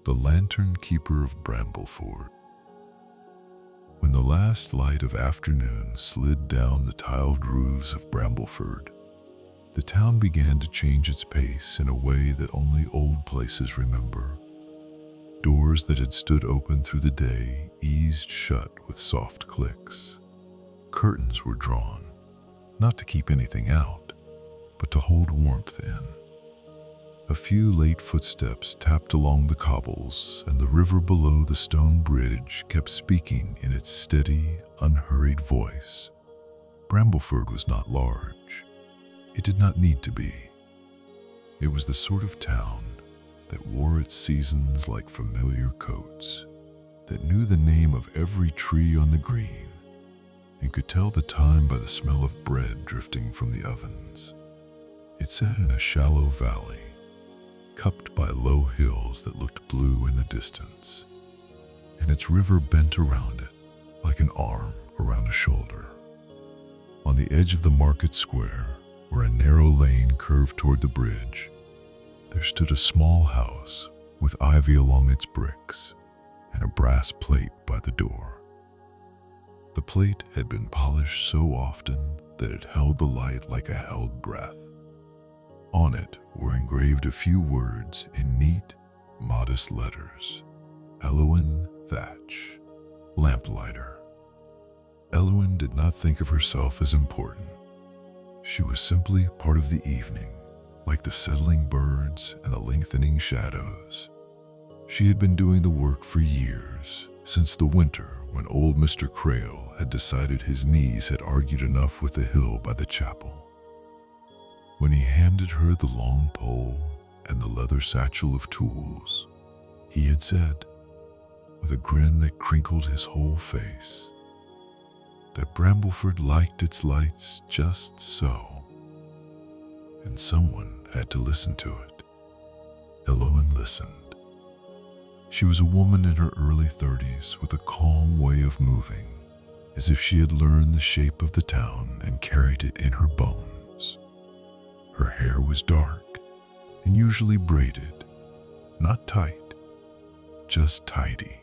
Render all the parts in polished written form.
the Lantern Keeper of Brambleford. When the last light of afternoon slid down the tiled roofs of Brambleford, the town began to change its pace in a way that only old places remember. Doors that had stood open through the day eased shut with soft clicks. Curtains were drawn, not to keep anything out, but to hold warmth in. A few late footsteps tapped along the cobbles, and the river below the stone bridge kept speaking in its steady, unhurried voice. Brambleford was not large. It did not need to be. It was the sort of town that wore its seasons like familiar coats, that knew the name of every tree on the green, and could tell the time by the smell of bread drifting from the ovens. It sat in a shallow valley, cupped by low hills that looked blue in the distance, and its river bent around it like an arm around a shoulder. On the edge of the market square, where a narrow lane curved toward the bridge, there stood a small house with ivy along its bricks and a brass plate by the door. The plate had been polished so often that it held the light like a held breath. On it were engraved a few words in neat, modest letters. Elowen, Thatch, Lamplighter. Elowen did not think of herself as important. She was simply part of the evening, like the settling birds and the lengthening shadows. She had been doing the work for years, since the winter when old Mr. Crail had decided his knees had argued enough with the hill by the chapel. When he handed her the long pole and the leather satchel of tools, he had said, with a grin that crinkled his whole face, that Brambleford liked its lights just so, and someone had to listen to it. Elowen listened. She was a woman in her early 30s with a calm way of moving, as if she had learned the shape of the town and carried it in her bones. Her hair was dark and usually braided, not tight, just tidy,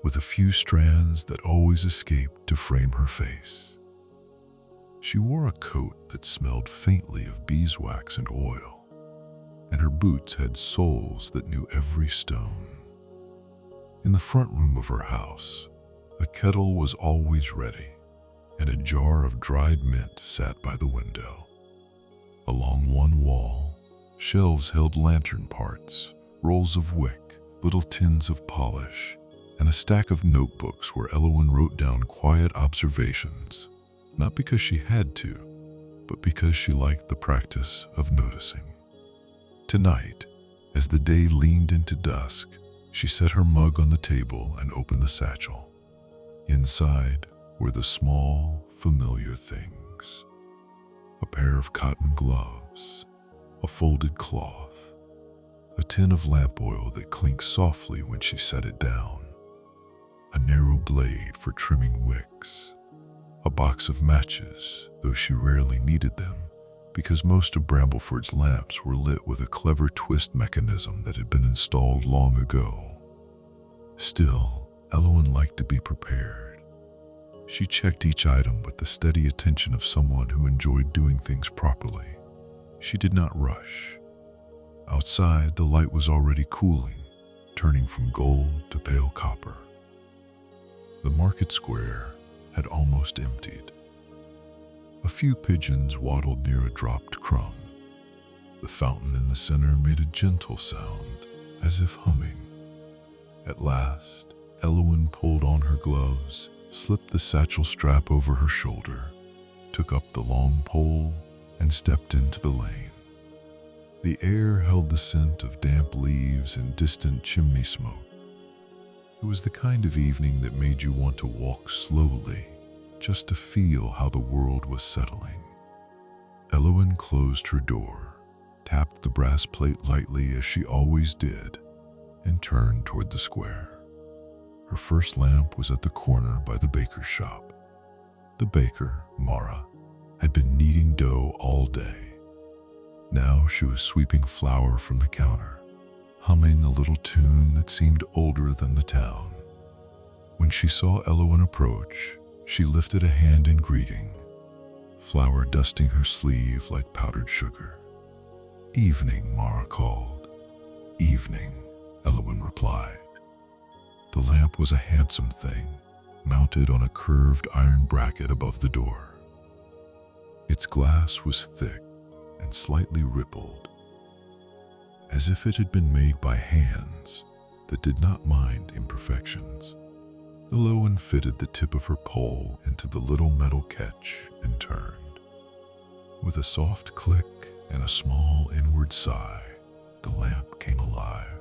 with a few strands that always escaped to frame her face. She wore a coat that smelled faintly of beeswax and oil, and her boots had soles that knew every stone. In the front room of her house, a kettle was always ready, and a jar of dried mint sat by the window. Along one wall, shelves held lantern parts, rolls of wick, little tins of polish, and a stack of notebooks where Elowen wrote down quiet observations, not because she had to, but because she liked the practice of noticing. Tonight, as the day leaned into dusk, she set her mug on the table and opened the satchel. Inside were the small, familiar things. A pair of cotton gloves, a folded cloth, a tin of lamp oil that clinked softly when she set it down, a narrow blade for trimming wicks, a box of matches, though she rarely needed them, because most of Brambleford's lamps were lit with a clever twist mechanism that had been installed long ago. Still, Elowen liked to be prepared. She checked each item with the steady attention of someone who enjoyed doing things properly. She did not rush. Outside, the light was already cooling, turning from gold to pale copper. The market square had almost emptied. A few pigeons waddled near a dropped crumb. The fountain in the center made a gentle sound, as if humming. At last, Elowen pulled on her gloves, slipped the satchel strap over her shoulder, took up the long pole, and stepped into the lane. The air held the scent of damp leaves and distant chimney smoke. It was the kind of evening that made you want to walk slowly, just to feel how the world was settling. Elowen closed her door, tapped the brass plate lightly as she always did, and turned toward the square. Her first lamp was at the corner by the baker's shop. The baker, Mara, had been kneading dough all day. Now she was sweeping flour from the counter, humming a little tune that seemed older than the town. When she saw Elowen approach, she lifted a hand in greeting, flour dusting her sleeve like powdered sugar. "Evening," Mara called. "Evening," Elowen replied. The lamp was a handsome thing, mounted on a curved iron bracket above the door. Its glass was thick and slightly rippled, as if it had been made by hands that did not mind imperfections. Elowen fitted the tip of her pole into the little metal catch and turned. With a soft click and a small inward sigh, the lamp came alive.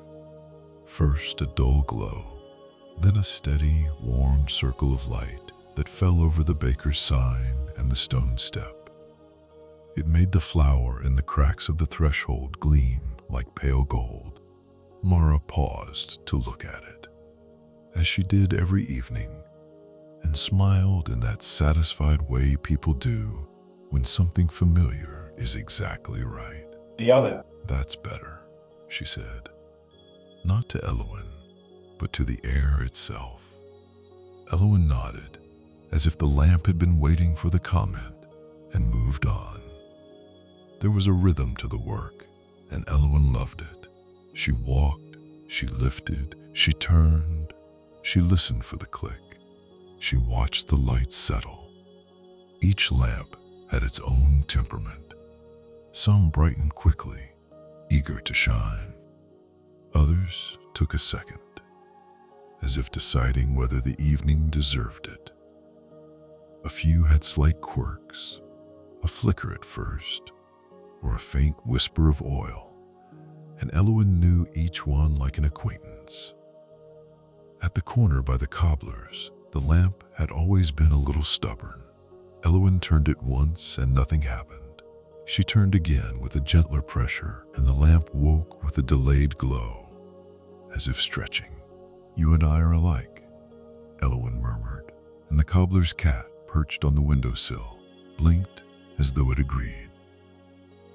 First a dull glow, then a steady, warm circle of light that fell over the baker's sign and the stone step. It made the flour in the cracks of the threshold gleam like pale gold. Mara paused to look at it, as she did every evening, and smiled in that satisfied way people do when something familiar is exactly right. The other. "That's better," she said, not to Elowen, but to the air itself. Elowen nodded, as if the lamp had been waiting for the comment, and moved on. There was a rhythm to the work, and Elowen loved it. She walked, she lifted, she turned, she listened for the click. She watched the lights settle. Each lamp had its own temperament. Some brightened quickly, eager to shine. Others took a second, as if deciding whether the evening deserved it. A few had slight quirks, a flicker at first, or a faint whisper of oil, and Elowen knew each one like an acquaintance. At the corner by the cobbler's, the lamp had always been a little stubborn. Elowen turned it once and nothing happened. She turned again with a gentler pressure, and the lamp woke with a delayed glow, as if stretching. "You and I are alike," Elowen murmured, and the cobbler's cat, perched on the windowsill, blinked as though it agreed.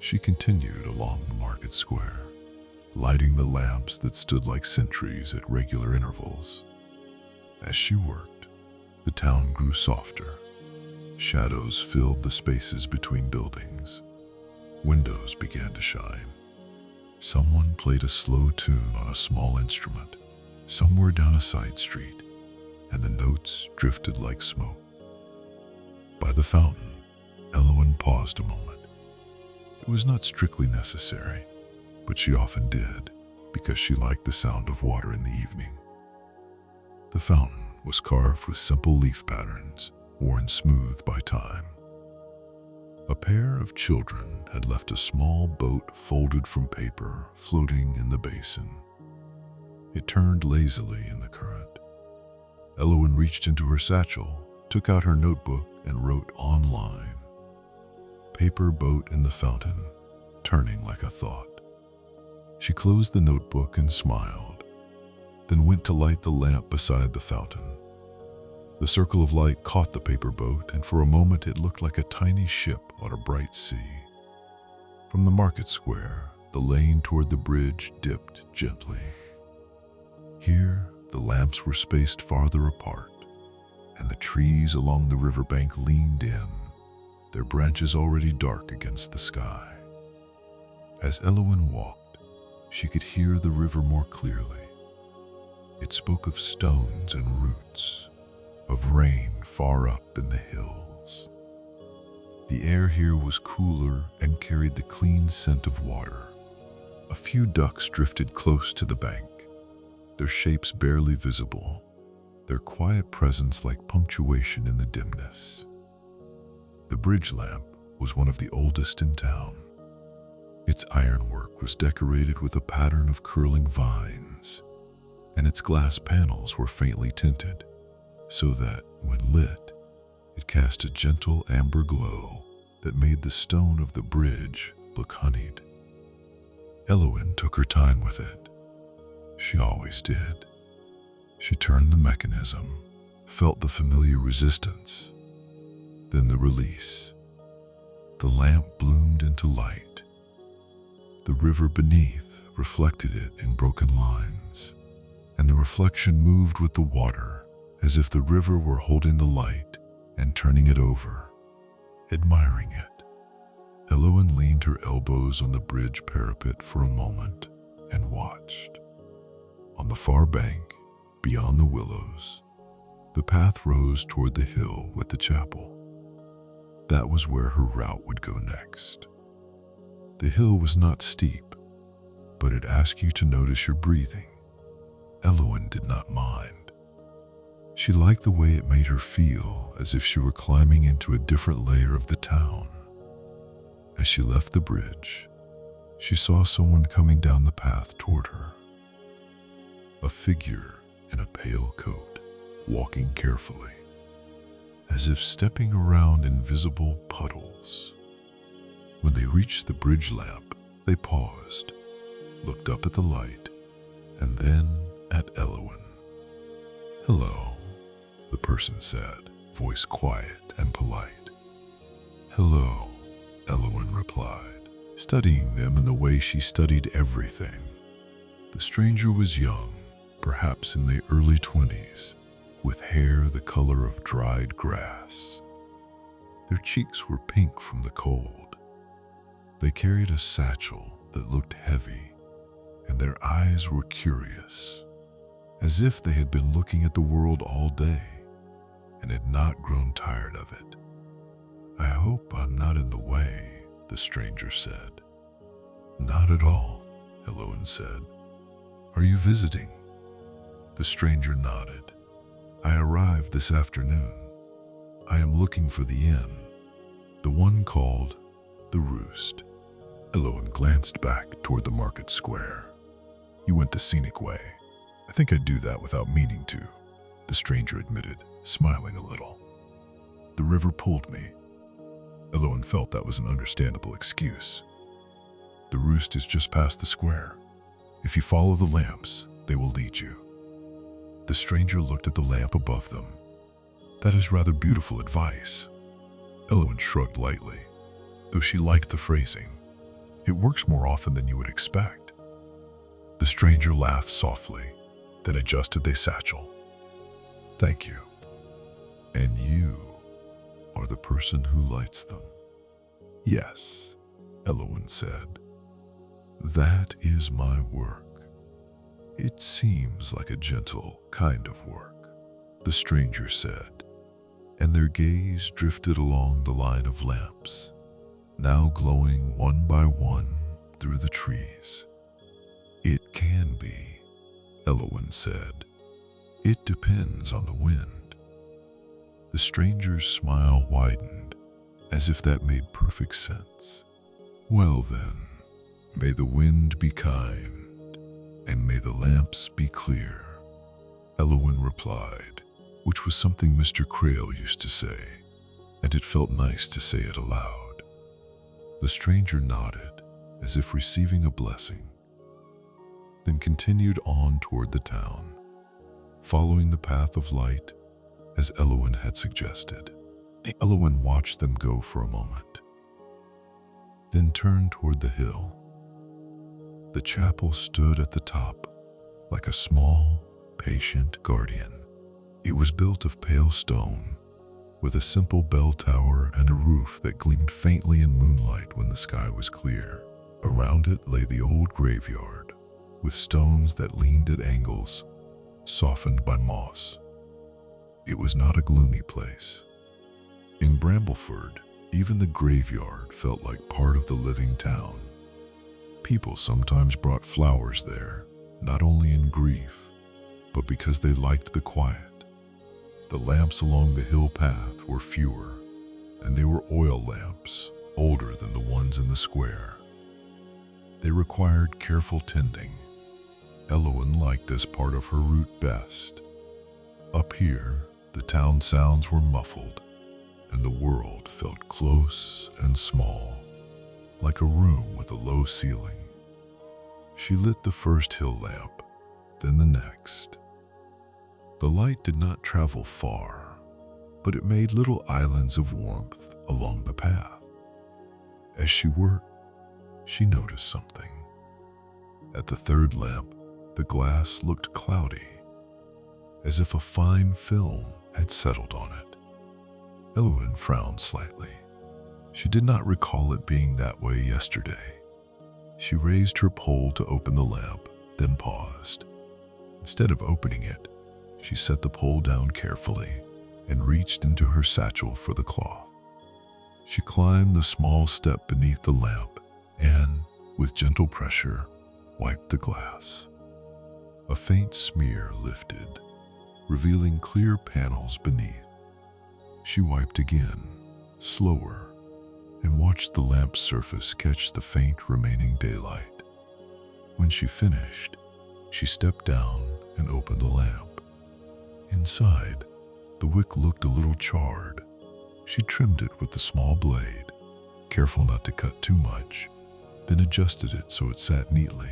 She continued along the market square, lighting the lamps that stood like sentries at regular intervals. As she worked, the town grew softer. Shadows filled the spaces between buildings. Windows began to shine. Someone played a slow tune on a small instrument somewhere down a side street, and the notes drifted like smoke. By the fountain, Elowen paused a moment. It was not strictly necessary, but she often did, because she liked the sound of water in the evening. The fountain was carved with simple leaf patterns, worn smooth by time. A pair of children had left a small boat folded from paper floating in the basin. It turned lazily in the current. Elowen reached into her satchel, took out her notebook, and wrote online. "Paper boat in the fountain, turning like a thought." She closed the notebook and smiled, then went to light the lamp beside the fountain. The circle of light caught the paper boat, and for a moment it looked like a tiny ship on a bright sea. From the market square, the lane toward the bridge dipped gently. Here, the lamps were spaced farther apart, and the trees along the riverbank leaned in, their branches already dark against the sky. As Elowen walked, she could hear the river more clearly. It spoke of stones and roots, of rain far up in the hills. The air here was cooler and carried the clean scent of water. A few ducks drifted close to the bank, their shapes barely visible, their quiet presence like punctuation in the dimness. The bridge lamp was one of the oldest in town. Its ironwork was decorated with a pattern of curling vines, and its glass panels were faintly tinted, so that, when lit, it cast a gentle amber glow that made the stone of the bridge look honeyed. Elowen took her time with it. She always did. She turned the mechanism, felt the familiar resistance, then the release. The lamp bloomed into light. The river beneath reflected it in broken lines, and the reflection moved with the water as if the river were holding the light and turning it over, admiring it. Elowen leaned her elbows on the bridge parapet for a moment and watched. On the far bank, beyond the willows, the path rose toward the hill with the chapel. That was where her route would go next. The hill was not steep, but it asked you to notice your breathing. Elowen did not mind. She liked the way it made her feel as if she were climbing into a different layer of the town. As she left the bridge, she saw someone coming down the path toward her. A figure in a pale coat, walking carefully, as if stepping around invisible puddles. When they reached the bridge lamp, they paused, looked up at the light, and then at Elowen. "Hello," the person said, voice quiet and polite. "Hello," Elowen replied, studying them in the way she studied everything. The stranger was young, perhaps in the early 20s, with hair the color of dried grass. Their cheeks were pink from the cold. They carried a satchel that looked heavy, and their eyes were curious, as if they had been looking at the world all day and had not grown tired of it. "I hope I'm not in the way," the stranger said. "Not at all," Elowen said. "Are you visiting?" The stranger nodded. "I arrived this afternoon. I am looking for the inn, the one called the Roost." Elowen glanced back toward the market square. "You went the scenic way. I think I'd do that without meaning to," the stranger admitted, smiling a little. "The river pulled me." Elowen felt that was an understandable excuse. "The Roost is just past the square. If you follow the lamps, they will lead you." The stranger looked at the lamp above them. "That is rather beautiful advice." Elowen shrugged lightly, though she liked the phrasing. "It works more often than you would expect." The stranger laughed softly, then adjusted their satchel. "Thank you. And you are the person who lights them." "Yes," Elowen said. "That is my work. It seems like a gentle kind of work," the stranger said, and their gaze drifted along the line of lamps, now glowing one by one through the trees. "It can be," Elowen said. "It depends on the wind." The stranger's smile widened, as if that made perfect sense. "Well then, may the wind be kind, and may the lamps be clear," Elowen replied, which was something Mr. Crale used to say, and it felt nice to say it aloud. The stranger nodded, as if receiving a blessing, then continued on toward the town, following the path of light as Elowen had suggested. Elowen watched them go for a moment, then turned toward the hill. The chapel stood at the top, like a small, patient guardian. It was built of pale stone, with a simple bell tower and a roof that gleamed faintly in moonlight when the sky was clear. Around it lay the old graveyard, with stones that leaned at angles, softened by moss. It was not a gloomy place. In Brambleford, even the graveyard felt like part of the living town. People sometimes brought flowers there, not only in grief, but because they liked the quiet. The lamps along the hill path were fewer, and they were oil lamps, older than the ones in the square. They required careful tending. Elowen liked this part of her route best. Up here, the town sounds were muffled, and the world felt close and small, like a room with a low ceiling. She lit the first hill lamp, then the next. The light did not travel far, but it made little islands of warmth along the path. As she worked, she noticed something. At the third lamp, the glass looked cloudy, as if a fine film had settled on it. Elowen frowned slightly. She did not recall it being that way yesterday. She raised her pole to open the lamp, then paused. Instead of opening it, she set the pole down carefully and reached into her satchel for the cloth. She climbed the small step beneath the lamp and, with gentle pressure, wiped the glass. A faint smear lifted, revealing clear panels beneath. She wiped again, slower, and watched the lamp's surface catch the faint remaining daylight. When she finished, she stepped down and opened the lamp. Inside, the wick looked a little charred. She trimmed it with the small blade, careful not to cut too much, then adjusted it so it sat neatly.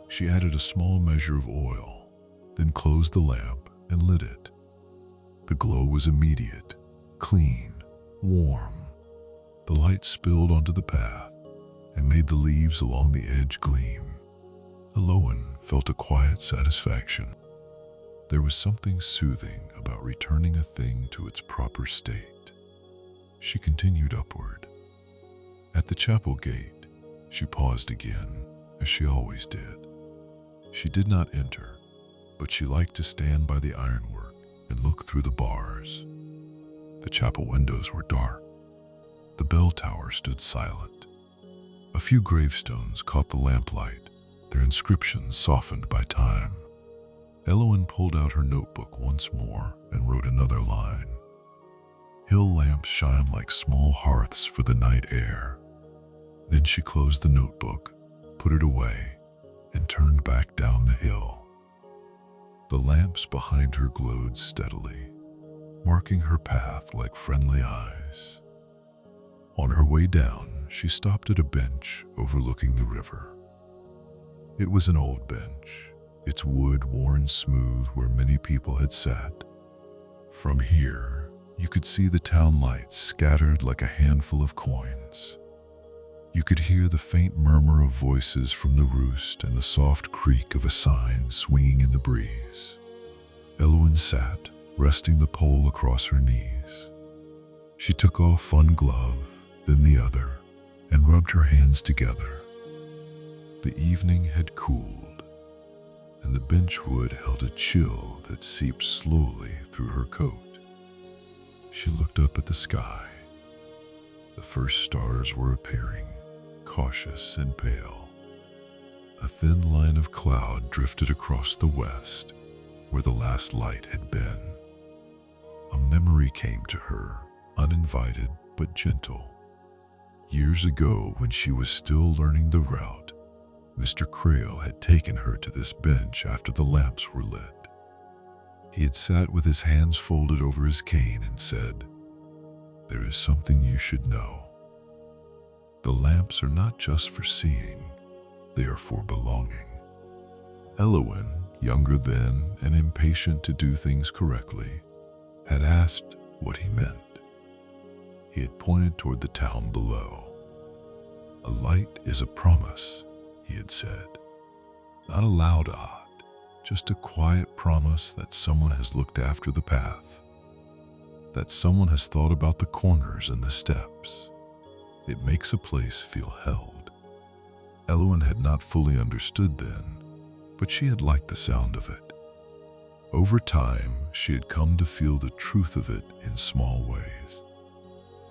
She added a small measure of oil, then closed the lamp and lit it. The glow was immediate, clean, warm. The light spilled onto the path and made the leaves along the edge gleam. Elowen felt a quiet satisfaction. There was something soothing about returning a thing to its proper state. She continued upward. At the chapel gate, she paused again, as she always did. She did not enter, but she liked to stand by the ironwork and look through the bars. The chapel windows were dark. The bell tower stood silent. A few gravestones caught the lamplight, their inscriptions softened by time. Elowen pulled out her notebook once more and wrote another line. Hill lamps shine like small hearths for the night air. Then she closed the notebook, put it away, and turned back down the hill. The lamps behind her glowed steadily, marking her path like friendly eyes. On her way down, she stopped at a bench overlooking the river. It was an old bench, its wood worn smooth where many people had sat. From here, you could see the town lights scattered like a handful of coins. You could hear the faint murmur of voices from the roost and the soft creak of a sign swinging in the breeze. Elowen sat, resting the pole across her knees. She took off one glove, then the other, and rubbed her hands together. The evening had cooled, and the benchwood held a chill that seeped slowly through her coat. She looked up at the sky. The first stars were appearing, cautious and pale. A thin line of cloud drifted across the west, where the last light had been. A memory came to her, uninvited but gentle. Years ago, when she was still learning the route, Mr. Crail had taken her to this bench after the lamps were lit. He had sat with his hands folded over his cane and said, "There is something you should know. The lamps are not just for seeing, they are for belonging." Elowen, younger then and impatient to do things correctly, had asked what he meant. He had pointed toward the town below. "A light is a promise," he had said. "Not a loud odd, just a quiet promise that someone has looked after the path, that someone has thought about the corners and the steps. It makes a place feel held." Elowen had not fully understood then, but she had liked the sound of it. Over time, she had come to feel the truth of it in small ways.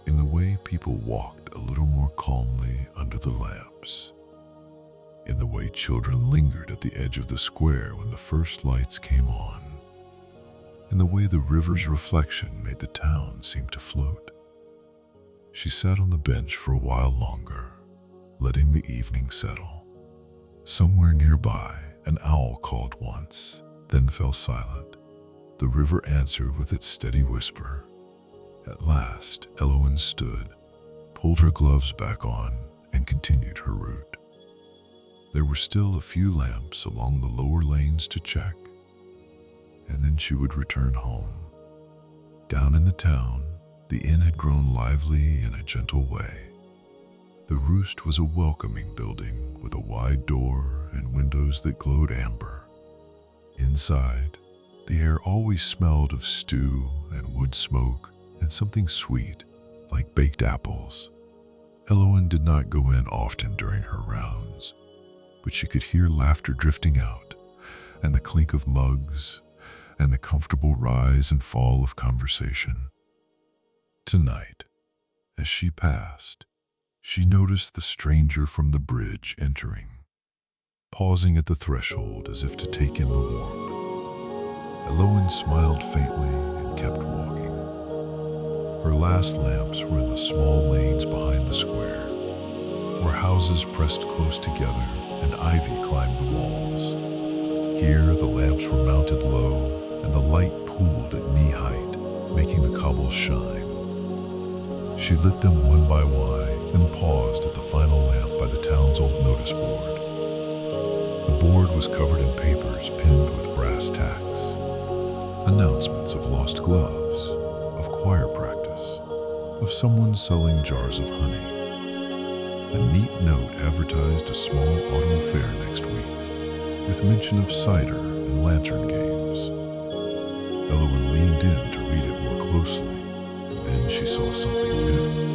In the way people walked a little more calmly under the lamps. In the way children lingered at the edge of the square when the first lights came on. In the way the river's reflection made the town seem to float. She sat on the bench for a while longer, letting the evening settle. Somewhere nearby, an owl called once, then fell silent. The river answered with its steady whisper. At last, Elowen stood, pulled her gloves back on, and continued her route. There were still a few lamps along the lower lanes to check, and then she would return home. Down in the town, the inn had grown lively in a gentle way. The roost was a welcoming building with a wide door and windows that glowed amber. Inside, the air always smelled of stew and wood smoke and something sweet, like baked apples. Elowen did not go in often during her rounds, but she could hear laughter drifting out, and the clink of mugs, and the comfortable rise and fall of conversation. Tonight, as she passed, she noticed the stranger from the bridge entering, pausing at the threshold as if to take in the warmth. Elowen smiled faintly and kept walking. Her last lamps were in the small lanes behind the square, where houses pressed close together and ivy climbed the walls. Here the lamps were mounted low, and the light pooled at knee-height, making the cobbles shine. She lit them one by one, then paused at the final lamp by the town's old notice board. The board was covered in papers pinned with brass tacks. Announcements of lost gloves, of choir practice, of someone selling jars of honey. A neat note advertised a small autumn fair next week, with mention of cider and lantern games. Elowen leaned in to read it more closely, and then she saw something new.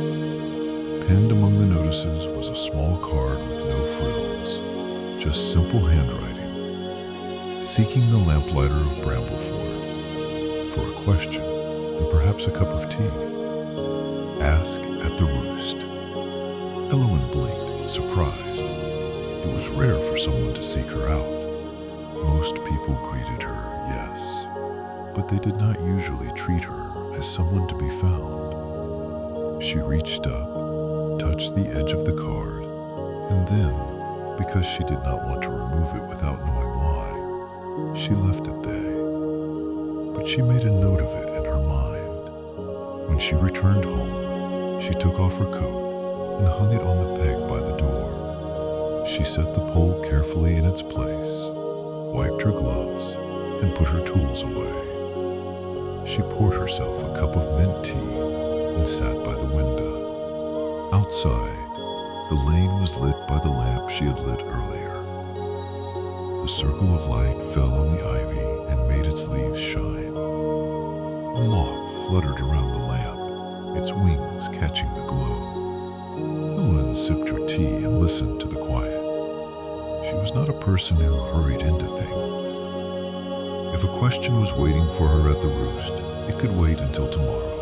Pinned among the notices was a small card with no frills, just simple handwriting. Seeking the lamplighter of Brambleford for a question and perhaps a cup of tea. Ask at the roost. Elowen blinked, surprised. It was rare for someone to seek her out. Most people greeted her, yes, but they did not usually treat her as someone to be found. She reached up, touched the edge of the card, and then, because she did not want to remove it without knowing why, she left it there. But she made a note of it in her mind. When she returned home, she took off her coat and hung it on the peg by the door. She set the pole carefully in its place, wiped her gloves, and put her tools away. She poured herself a cup of mint tea and sat by the window. Outside, the lane was lit by the lamp she had lit earlier. The circle of light fell on the ivy and made its leaves shine. A moth fluttered around the lamp, its wings catching the glow. Elowen sipped her tea and listened to the quiet. She was not a person who hurried into things. If a question was waiting for her at the roost, it could wait until tomorrow.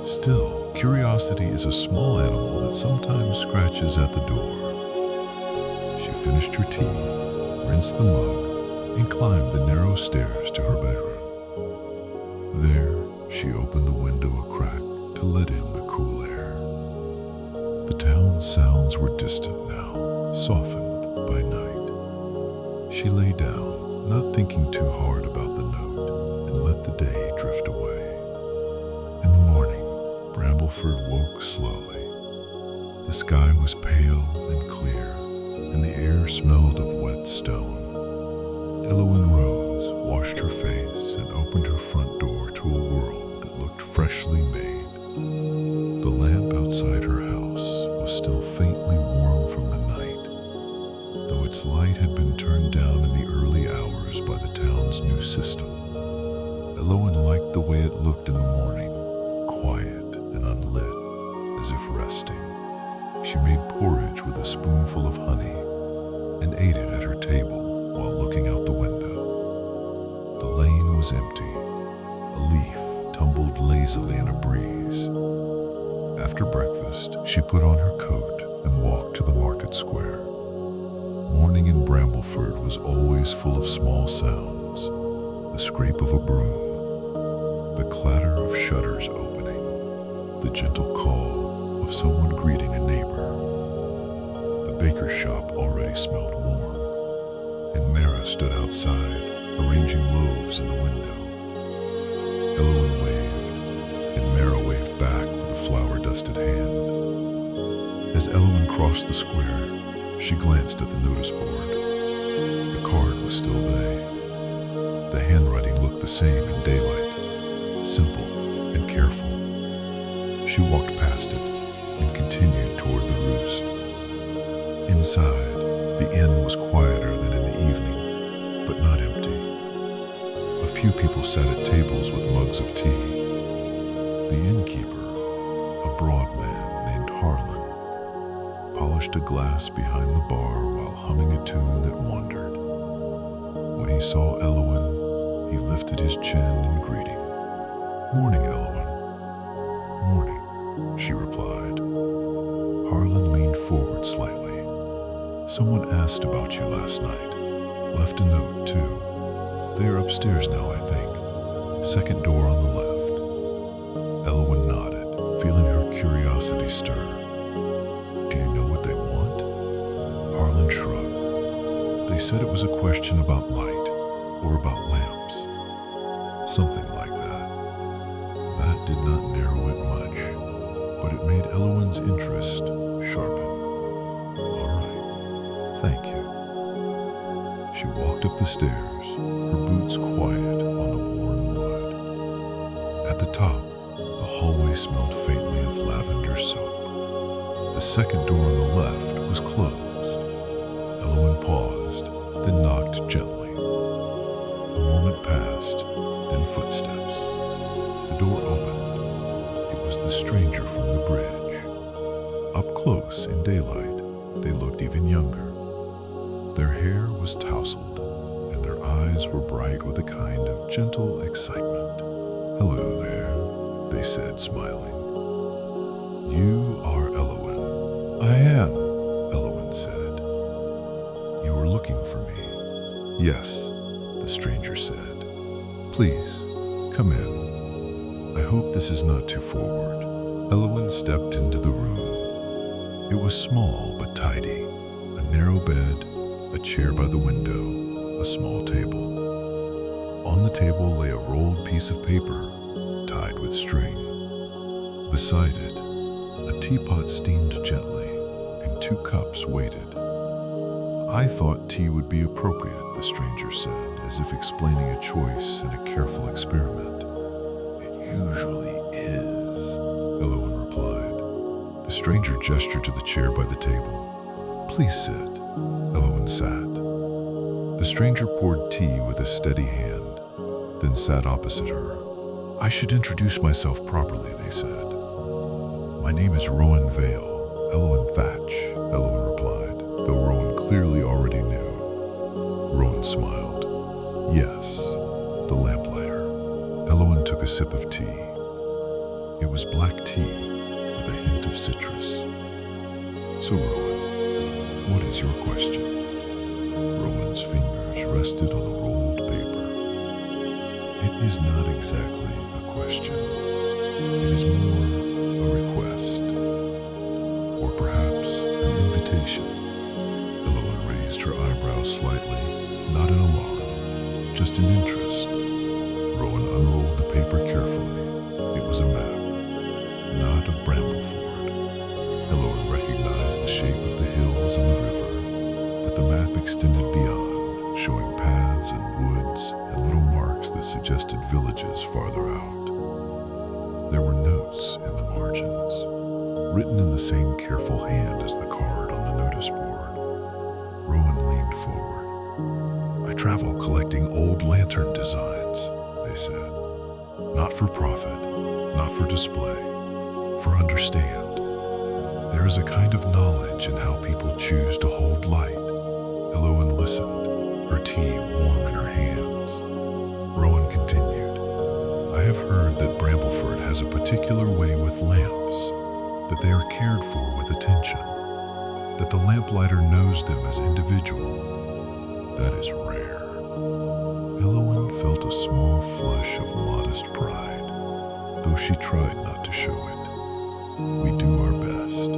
Still, curiosity is a small animal that sometimes scratches at the door. She finished her tea, rinsed the mug, and climbed the narrow stairs to her bedroom. There, she opened the window a crack to let in the cool air. The town's sounds were distant now, softened by night. She lay down, not thinking too hard about the note, and let the day drift away. In the morning, Brambleford woke slowly. The sky was pale and clear, and the air smelled of wet stone. Elowen rose, washed her face, and opened her front door to a world that looked freshly made. The lamp outside her house was still faintly warm from the night, though its light had been turned down in the early hours by the town's new system. Elowen liked the way it looked in the morning, quiet and unlit, as if resting. She made porridge with a spoonful of honey and ate it at her table while looking out the window. The lane was empty. A leaf tumbled lazily in a breeze. After breakfast, she put on her coat and walked to the market square. Morning in Brambleford was always full of small sounds. The scrape of a broom, the clatter of shutters opening, the gentle call of someone greeting a neighbor. The baker's shop already smelled warm, and Mara stood outside, arranging loaves in the window. Elowen waved, and Mara waved back with a flour-dusted hand. As Elowen crossed the square, she glanced at the notice board. The card was still there. The handwriting looked the same in daylight, simple and careful. She walked past it, and continued toward the roost. Inside, the inn was quieter than in the evening, but not empty. A few people sat at tables with mugs of tea. The innkeeper, a broad man named Harlan, polished a glass behind the bar while humming a tune that wandered. When he saw Elowen, he lifted his chin in greeting. "Morning, Elowen." "Morning," she replied. Harlan leaned forward slightly. "Someone asked about you last night. Left a note, too. They are upstairs now, I think. Second door on the left." Elowen nodded, feeling her curiosity stir. "Do you know what they want?" Harlan shrugged. "They said it was a question about light, or about lamps. Something like that." That did not narrow it much, but it made Elowen's interest sharpen. "All right, thank you." She walked up the stairs, her boots quiet on the worn wood. At the top, the hallway smelled faintly of lavender soap. The second door on the left was closed. Elowen paused, then knocked gently. A moment passed, then footsteps. The door opened. It was the stranger from the bridge. Up close in daylight, they looked even younger. Their hair was tousled, and their eyes were bright with a kind of gentle excitement. "Hello there," they said, smiling. "You are Elowen." "I am," Elowen said. "You were looking for me." "Yes," the stranger said. "Please, come in. I hope this is not too forward." Elowen stepped into the room. It was small but tidy. A narrow bed, a chair by the window, a small table. On the table lay a rolled piece of paper tied with string. Beside it, a teapot steamed gently, and 2 cups waited. "I thought tea would be appropriate," the stranger said, as if explaining a choice in a careful experiment. "It usually is," Elowen replied. The stranger gestured to the chair by the table. "Please sit." Elowen sat. The stranger poured tea with a steady hand, then sat opposite her. "I should introduce myself properly," they said. "My name is Rowan Vale, Elowen Thatch," Elowen replied, though Rowan clearly already knew. Rowan smiled. "Yes, the lamplighter." Elowen took a sip of tea. It was black tea with a hint of citrus. "So, Rowan, what is your question?" Rowan's fingers rested on the rolled paper. "It is not exactly a question. It is more a request, or perhaps an invitation." Elowen raised her eyebrows slightly, not in alarm, just in interest. Rowan unrolled the paper carefully. It was a map, not of Brambleford. Elowen recognized the shape of the hills and the river, but the map extended beyond, showing paths and woods and little marks that suggested villages farther out. There were notes in the margins, written in the same careful hand as the card on the notice board. Rowan leaned forward. "I travel collecting old lantern designs," they said. "Not for profit, not for display, for understand. There is a kind of knowledge in how people choose to hold light." Elowen listened, her tea warm in her hands. Rowan continued. "I have heard that Brambleford has a particular way with lamps, that they are cared for with attention, that the lamplighter knows them as individual. That is rare." Elowen felt a small flush of modest pride, though she tried not to show it. "We do our best.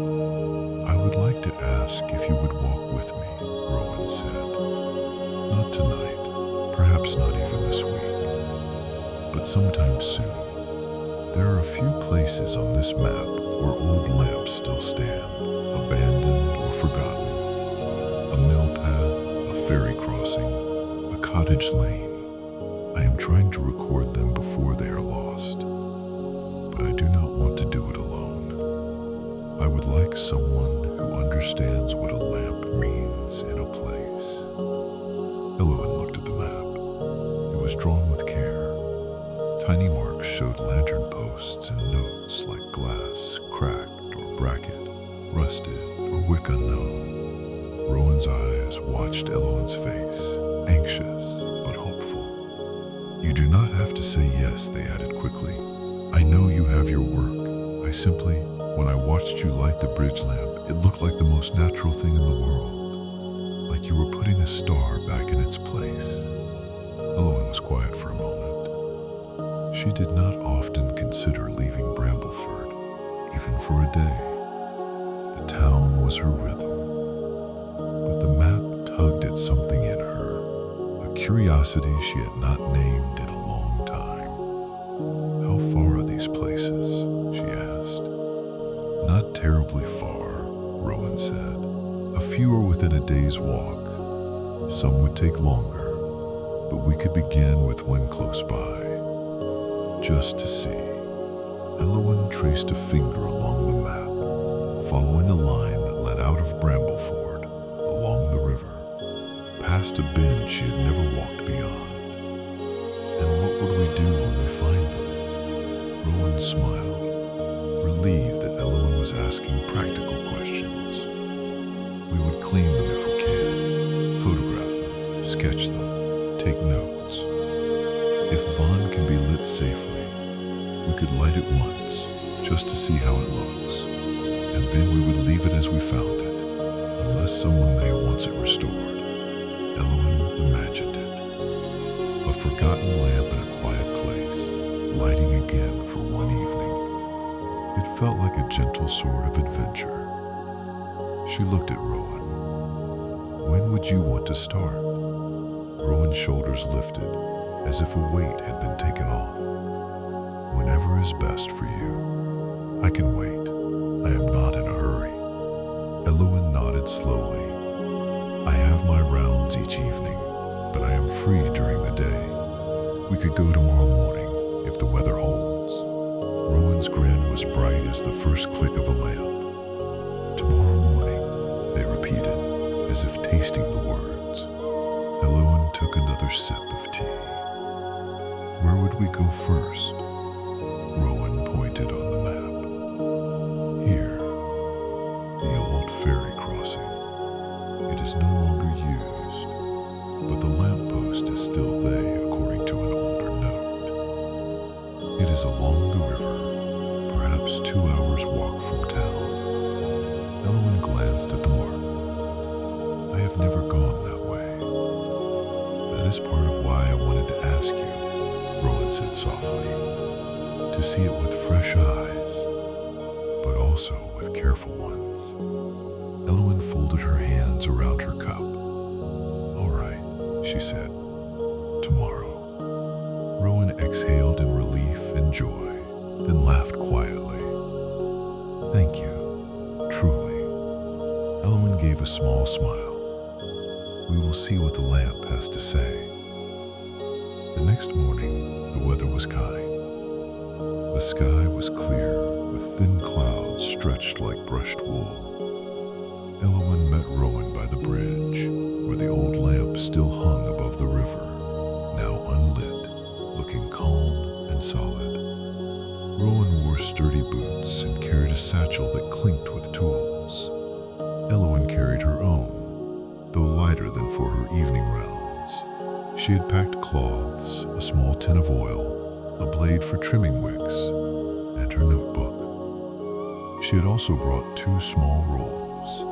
I would like to ask if you would walk with me," Rowan said. "Not tonight, perhaps not even this week, but sometime soon. There are a few places on this map where old lamps still stand, abandoned or forgotten. A mill path, a ferry crossing, a cottage lane. I am trying to record them before they are lost, but I do not want to do it alone." I would like someone who understands what a lamp means in a place. Elowen looked at the map. It was drawn with care. Tiny marks showed lantern posts and notes like glass, cracked or bracket, rusted or wick unknown. Rowan's eyes watched Elowen's face, anxious but hopeful. You do not have to say yes, they added quickly. I know you have your work. I simply, when I watched you light the bridge lamp, it looked like the most natural thing in the world. Like you were putting a star back in its place. Elowen was quiet for a moment. She did not often consider leaving Brambleford, even for a day. The town was her rhythm. But the map tugged at something in her, a curiosity she had not named in a long time. How far are these places? She asked. Not terribly far, Rowan said. A few are within a day's walk. Some would take longer, but we could begin with one close by. Just to see. Elowen traced a finger along the map, following a line that led out of Brambleford, along the river, past a bend she had never walked beyond. And what would we do when we find them? Rowan smiled, relieved that Elowen was asking practical questions. We would clean them if we can, photograph them, sketch them, take notes. If Vaughn can be lit safely, we could light it once, just to see how it looks. And then we would leave it as we found it, unless someone there wants it restored. Elowen imagined it. A forgotten lamp in a quiet place, lighting again for one evening. It felt like a gentle sort of adventure. She looked at Rowan. When would you want to start? Rowan's shoulders lifted, as if a weight had been taken off. Whenever is best for you. I can wait. I am not in a hurry. Elowen nodded slowly. I have my rounds each evening, but I am free during the day. We could go tomorrow morning, if the weather holds. Rowan's grin was bright as the first click of a lamp. Tomorrow morning, they repeated, as if tasting the words. Elowen took another sip of tea. Where would we go first? Rowan pointed on the map. Here, the old ferry crossing. It is no longer used, but the lamppost is still there according to an older note. It is along the river, perhaps 2 hours' walk from town. Elowen glanced at the mark. I have never gone that way. That is part of why I wanted to ask you, Rowan said softly. To see it with fresh eyes, but also with careful ones. Elowen folded her hands around her cup. All right, she said. Tomorrow. Rowan exhaled in relief and joy, then laughed quietly. Thank you, truly. Elowen gave a small smile. We will see what the lamp has to say. The next morning, the weather was kind. The sky was clear, with thin clouds stretched like brushed wool. Elowen met Rowan by the bridge, where the old lamp still hung above the river, now unlit, looking calm and solid. Rowan wore sturdy boots and carried a satchel that clinked with tools. Elowen carried her own, though lighter than for her evening rounds. She had packed cloths, a small tin of oil, a blade for trimming wicks, and her notebook. She had also brought 2 small rolls,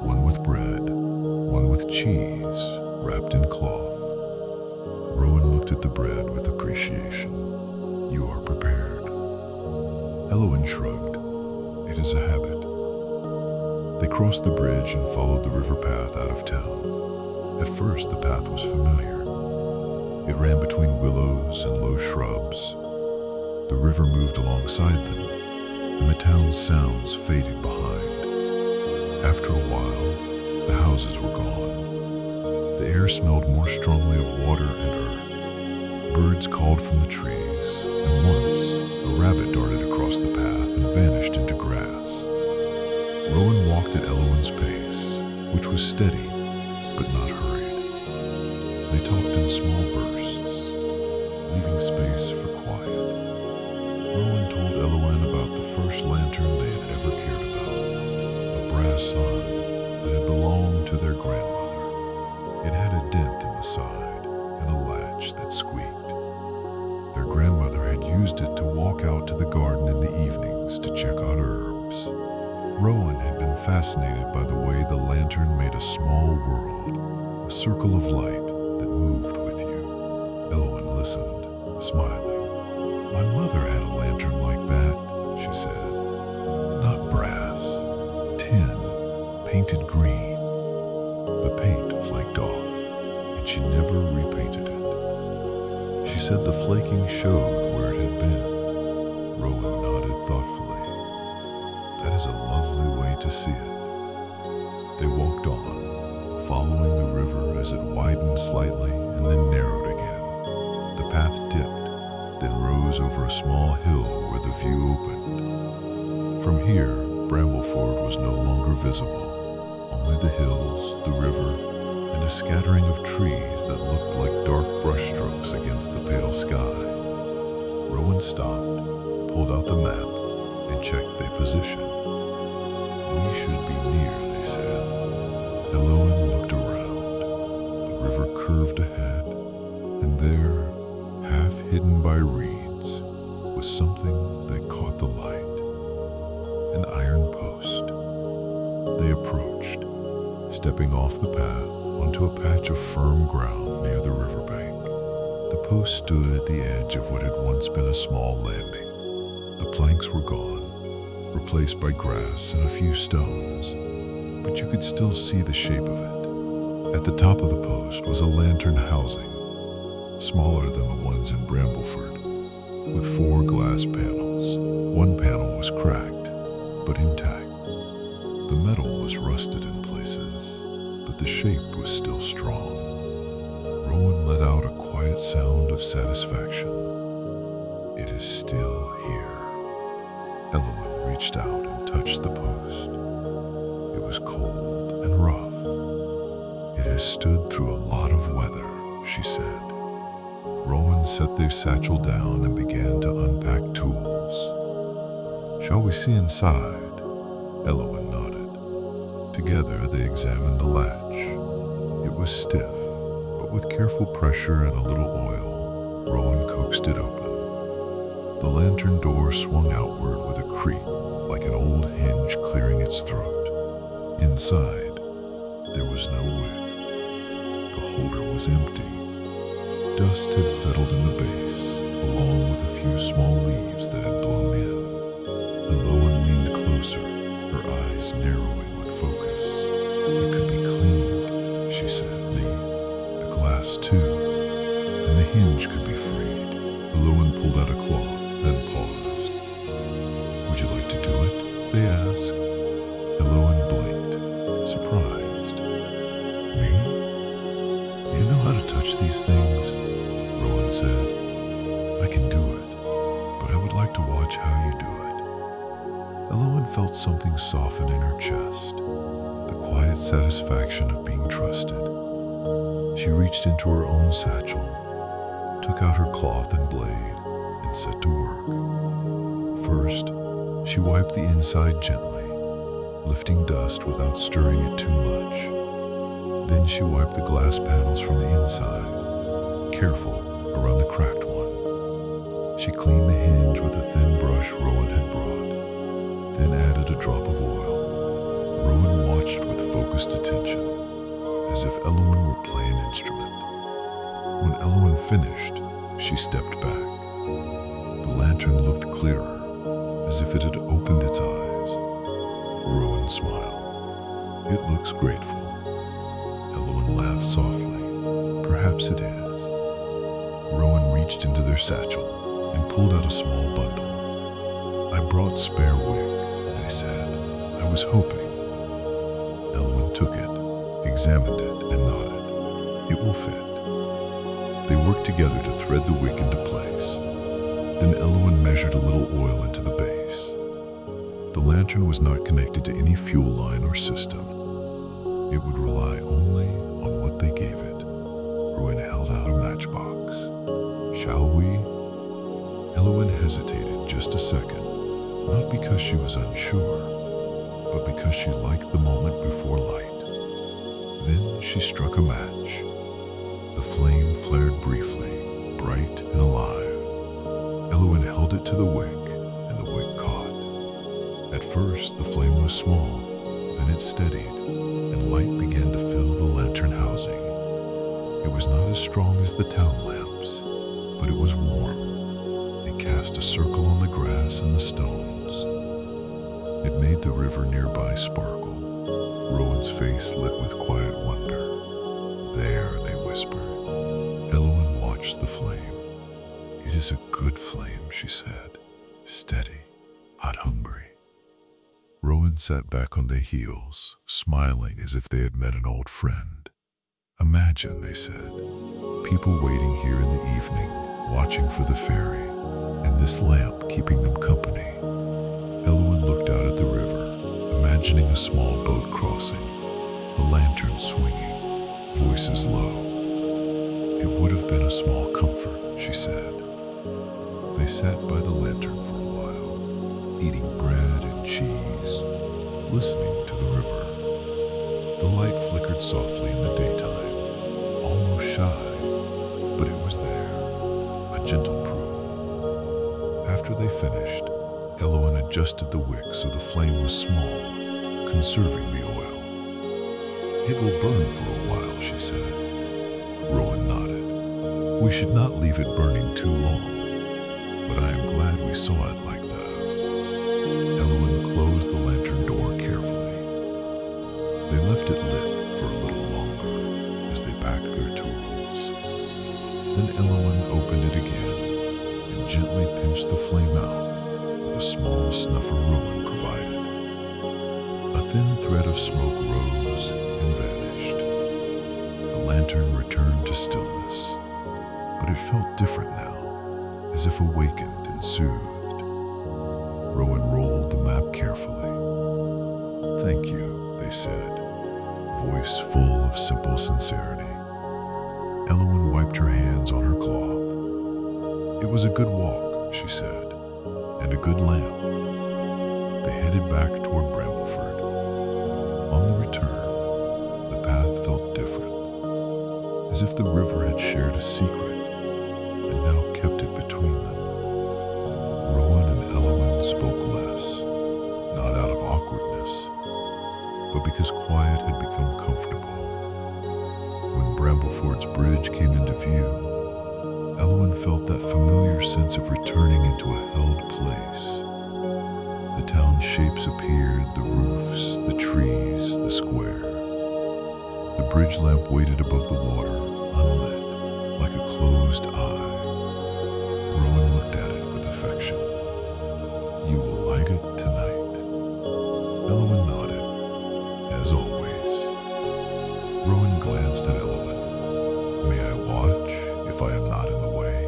one with bread, one with cheese, wrapped in cloth. Rowan looked at the bread with appreciation. You are prepared. Elowen shrugged. It is a habit. They crossed the bridge and followed the river path out of town. At first, the path was familiar. It ran between willows and low shrubs. The river moved alongside them, and the town's sounds faded behind. After a while, the houses were gone. The air smelled more strongly of water and earth. Birds called from the trees, and once, a rabbit darted across the path and vanished into grass. Rowan walked at Elowen's pace, which was steady but not hurried. They talked in small bursts, leaving space for quiet. Rowan told Elowen about the first lantern they had ever cared about, a brass sun that had belonged to their grandmother. It had a dent in the side and a latch that squeaked. Their grandmother had used it to walk out to the garden in the evenings to check on herbs. Rowan had been fascinated by the way the lantern made a small world, a circle of light that moved with you. Elowen listened, smiling. "My mother had a lantern like that," she said. "Not brass, tin, painted green. The paint flaked off, and she never repainted it. She said the flaking showed where it had been." Rowan nodded thoughtfully. "That is a lovely way to see it." They walked on, following the river as it widened slightly and then narrowed again. The path dipped, then rose over a small hill where the view opened. From here, Brambleford was no longer visible. Only the hills, the river, and a scattering of trees that looked like dark brushstrokes against the pale sky. Rowan stopped, pulled out the map, and checked their position. "We should be near," they said. Elowen looked around. The river curved ahead, and there, half hidden by reeds, was something that caught the light. An iron post. They approached, stepping off the path onto a patch of firm ground near the riverbank. The post stood at the edge of what had once been a small landing. The planks were gone, replaced by grass and a few stones, but you could still see the shape of it. At the top of the post was a lantern housing, smaller than the ones in Brambleford, with 4 glass panels. One panel was cracked, but intact. The metal was rusted in places, but the shape was still strong. Rowan let out a quiet sound of satisfaction. "It is still here." Elowen reached out and touched the post. It was cold and rough. "It has stood through a lot of weather," she said. Rowan set their satchel down and began to unpack tools. "Shall we see inside?" Elowen nodded. Together they examined the latch. It was stiff, but with careful pressure and a little oil, Rowan coaxed it open. The lantern door swung outward with a creak, like an old hinge clearing its throat. Inside, there was no wick. The holder was empty. Dust had settled in the base, along with a few small leaves that had blown in. Elowen leaned closer, her eyes narrowing with focus. "It could be cleaned," she said. The glass too, and the hinge could be freed." Elowen pulled out a cloth, then paused. "Would you like to do it?" they asked. Elowen blinked, surprised. "Me? You know how to touch these things?" Rowan said. "I can do it, but I would like to watch how you do it." Elowen felt something soften in her chest, the quiet satisfaction of being trusted. She reached into her own satchel, took out her cloth and blade, and set to work. First, she wiped the inside gently, lifting dust without stirring it too much. Then she wiped the glass panels from the inside, careful around the cracked one. She cleaned the hinge with a thin brush Rowan had brought, then added a drop of oil. Rowan watched with focused attention, as if Elowen were playing an instrument. When Elowen finished, she stepped back. The lantern looked clearer, as if it had opened its eyes. Rowan smiled. "It looks grateful." Elowen laughed softly. "Perhaps it is." Rowan reached into their satchel and pulled out a small bundle. "I brought spare wick," they said. "I was hoping." Elowen took it, examined it, and nodded. "It will fit." They worked together to thread the wick into place. Then Elowen measured a little oil into the base. The lantern was not connected to any fuel line or system. It would rely only on what they gave it. Rowan held out a matchbox. "Shall we?" Elowen hesitated just a second, not because she was unsure, but because she liked the moment before light. Then she struck a match. The flame flared briefly, bright and alive. Elowen held it to the wick, and the wick caught. At first, the flame was small, then it steadied, and light began to fill the lantern housing. It was not as strong as the town lamps, but it was warm. It cast a circle on the grass and the stones. It made the river nearby sparkle. Rowan's face lit with quiet wonder. "There," they whispered. Elowen watched the flame. "It is a good flame," she said. "Steady, not hungry." Rowan sat back on their heels, smiling as if they had met an old friend. "Imagine," they said, "people waiting here in the evening, watching for the ferry, and this lamp keeping them company." Elowen looked out at the river, imagining a small boat crossing, a lantern swinging, voices low. "It would have been a small comfort," she said. They sat by the lantern for a while, eating bread and cheese, listening to the river. The light flickered softly in the daytime, almost shy, but it was there, a gentle proof. After they finished, Elowen adjusted the wick so the flame was small, conserving the oil. "It will burn for a while," she said. Rowan nodded. "We should not leave it burning too long, but I am glad we saw it like that." Elowen closed the lantern door carefully. They left it lit for a little longer as they packed their tools. Then Elowen opened it again and gently pinched the flame out with a small snuffer Rowan provided. A thin thread of smoke rose and vanished. The lantern returned to stillness, but it felt different now, as if awakened and soothed. Rowan rolled the map carefully. "Thank you," they said, voice full of simple sincerity. Elowen wiped her hands on her cloth. "It was a good walk," she said, "and a good lamp." They headed back toward Brambleford. On the return, the path felt different, as if the river had shared a secret and now kept it between them. Rowan and Elowen spoke less, not out of awkwardness, but because quiet had become comfortable. When Brambleford's bridge came into view, Elowen felt that familiar sense of returning into a held place. The town's shapes appeared, the roofs, the trees, the square. The bridge lamp waited above the water, unlit, like a closed eye. Rowan looked at it with affection. "You will light it tonight." Elowen nodded, as always. Rowan glanced at Elowen. "May I watch if I am not in the way?"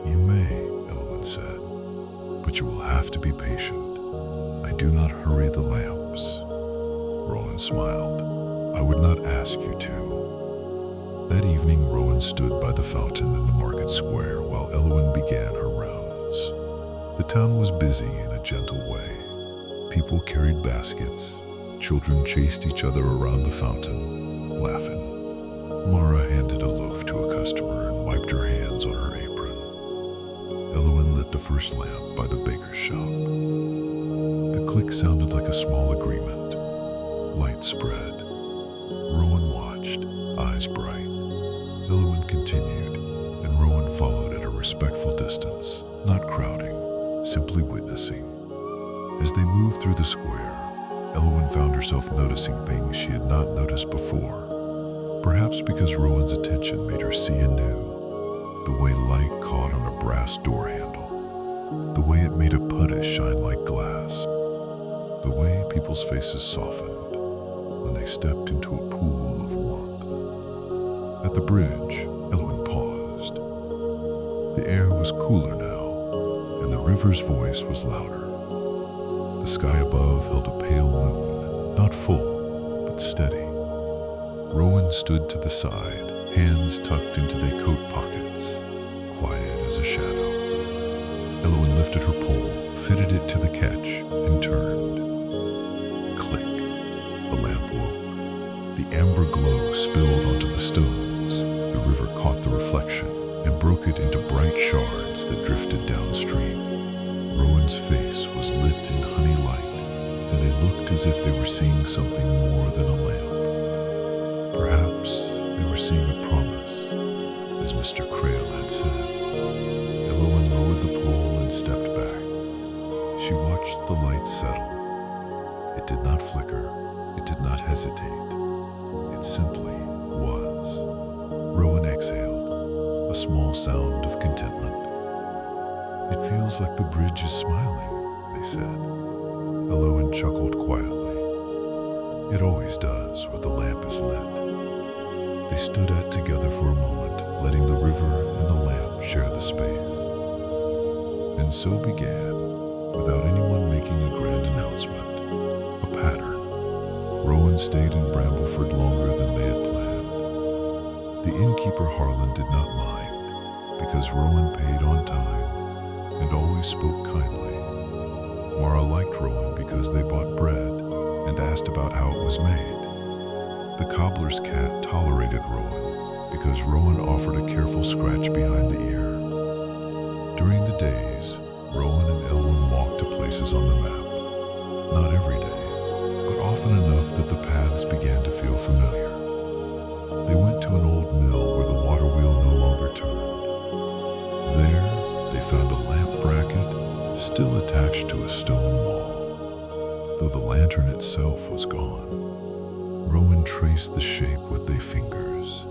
"You may," Elowen said, "but you will have to be patient. I do not hurry the lamps." Rowan smiled. "I would not ask you to." That evening, Rowan stood by the fountain in the market square while Elowen began her rounds. The town was busy in a gentle way. People carried baskets. Children chased each other around the fountain, laughing. Mara handed a loaf to a customer and wiped her hands on her apron. Elowen lit the first lamp by the baker's shop. The click sounded like a small agreement. Light spread. Rowan watched, eyes bright. Elowen continued, and Rowan followed at a respectful distance, not crowding, simply witnessing. As they moved through the square, Elowen found herself noticing things she had not noticed before. Perhaps because Rowan's attention made her see anew. The way light caught on a brass door handle. The way it made a puddle shine like glass. The way people's faces softened when they stepped into a pool of warmth. At the bridge, Elowen paused. The air was cooler now, and the river's voice was louder. sky above held a pale moon, not full, but steady. Rowan stood to the side, hands tucked into their coat pockets, quiet as a shadow. Elowen lifted her pole, fitted it to the catch, and turned. Click. The lamp woke. The amber glow spilled onto the stones. The river caught the reflection and broke it into bright shards that drifted downstream. Rowan's face was lit in honey light, and they looked as if they were seeing something more than a lamp. Perhaps they were seeing a promise, as Mr. Crail had said. Elowen lowered the pole and stepped back. She watched the light settle. It did not flicker. It did not hesitate. It simply was. Rowan exhaled, a small sound of contentment. It feels like the bridge is smiling, they said. Elowen chuckled quietly. It always does where the lamp is lit. They stood at together for a moment, letting the river and the lamp share the space. And so began, without anyone making a grand announcement, a pattern. Rowan stayed in Brambleford longer than they had planned. The innkeeper Harlan did not mind, because Rowan paid on time and always spoke kindly. Mara liked Rowan because they bought bread and asked about how it was made. The cobbler's cat tolerated Rowan because Rowan offered a careful scratch behind the ear. During the days, Rowan and Elowen walked to places on the map. Not every day, but often enough that the paths began to feel familiar. They went to an old mill where the water wheel no longer turned. There, they found a lamp bracket still attached to a stone wall, though the lantern itself was gone. Rowan traced the shape with their fingers,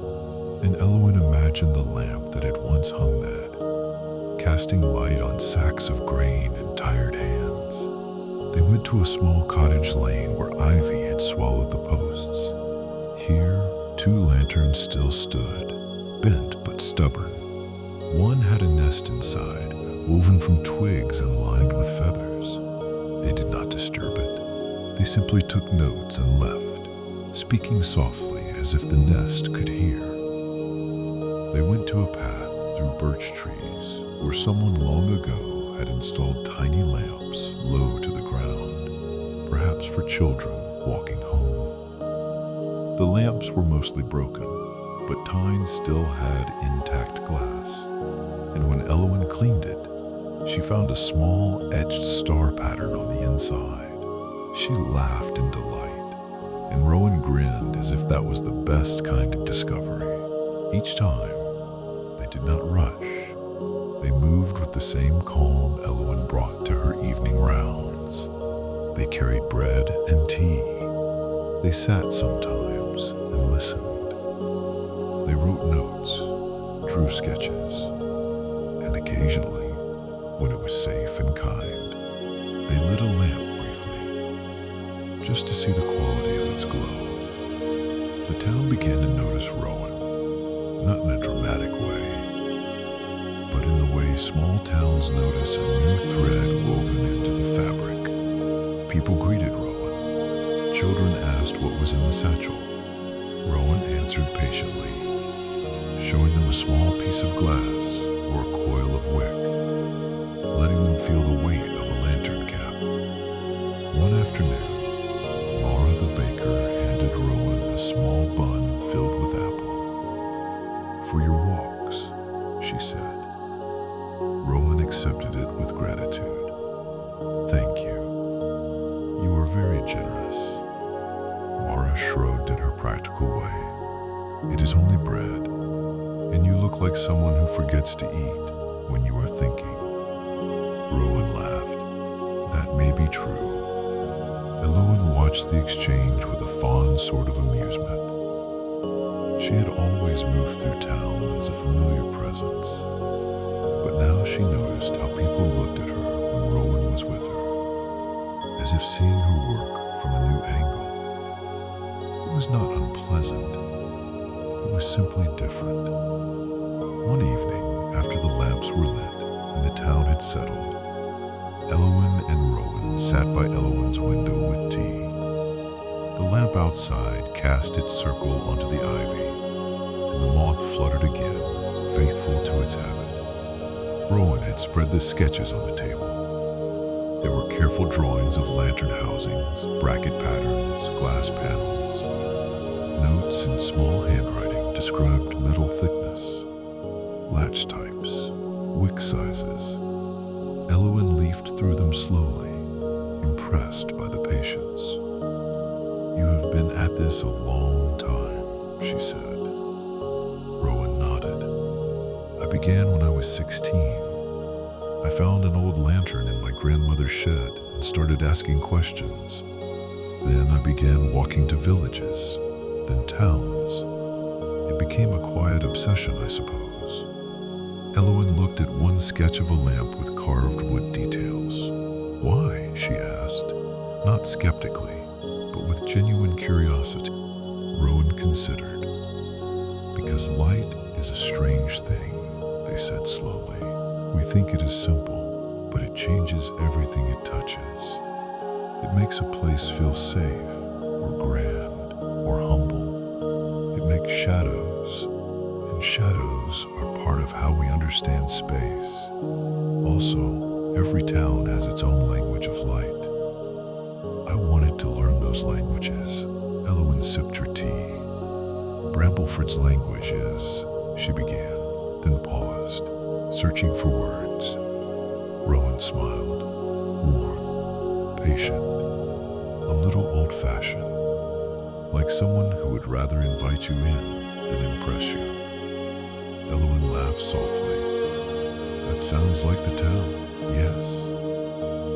and Elowen imagined the lamp that had once hung that, casting light on sacks of grain and tired hands. They went to a small cottage lane where ivy had swallowed the posts. Here, 2 lanterns still stood, bent but stubborn. One had a nest inside, woven from twigs and lined with feathers. They did not disturb it. They simply took notes and left, speaking softly as if the nest could hear. They went to a path through birch trees where someone long ago had installed tiny lamps low to the ground, perhaps for children walking home. The lamps were mostly broken, but Tyne still had intact glass, and when Elowen cleaned it, she found a small etched star pattern on the inside. She laughed in delight, and Rowan grinned as if that was the best kind of discovery. Each time, they did not rush. They moved with the same calm Elowen brought to her evening rounds. They carried bread and tea. They sat sometimes and listened. They wrote notes, drew sketches, and occasionally, when it was safe and kind, they lit a lamp briefly, just to see the quality of its glow. The town began to notice Rowan, not in a dramatic way, but in the way small towns notice a new thread woven into the fabric. People greeted Rowan. Children asked what was in the satchel. Rowan answered patiently, showing them a small piece of glass or a coil of wick, letting them feel the weight of a lantern cap. One afternoon, Mara the baker handed Rowan a small bun filled with apple. "For your walks," she said. Rowan accepted it with gratitude. "Thank you. You are very generous." Mara shrugged in her practical way. "It is only bread, and you look like someone who forgets to eat when you are thinking." Rowan laughed. "That may be true." Elowen watched the exchange with a fond sort of amusement. She had always moved through town as a familiar presence, but now she noticed how people looked at her when Rowan was with her, as if seeing her work from a new angle. It was not unpleasant. It was simply different. One evening, after the lamps were lit and the town had settled, Elowen and Rowan sat by Elowen's window with tea. The lamp outside cast its circle onto the ivy, and the moth fluttered again, faithful to its habit. Rowan had spread the sketches on the table. There were careful drawings of lantern housings, bracket patterns, glass panels. Notes in small handwriting described metal thickness, latch types, wick sizes. Elowen leafed through them slowly, impressed by the patience. "You have been at this a long time," she said. Rowan nodded. "I began when I was 16. I found an old lantern in my grandmother's shed and started asking questions. Then I began walking to villages, then towns. It became a quiet obsession, I suppose." Elowen looked at one sketch of a lamp with carved wood details. "Why?" she asked, not skeptically, but with genuine curiosity. Rowan considered. "Because light is a strange thing," they said slowly. "We think it is simple, but it changes everything it touches. It makes a place feel safe, or grand, or humble. It makes shadows, and shadows are part of how we understand space. Also, every town has its own language of light." I wanted to learn those languages. Elowen sipped her tea. "Brambleford's language is," she began, then paused, searching for words. Rowan smiled, warm, patient, a little old-fashioned, like someone who would rather invite you in than impress you. Elowen laughed softly. "That sounds like the town, yes."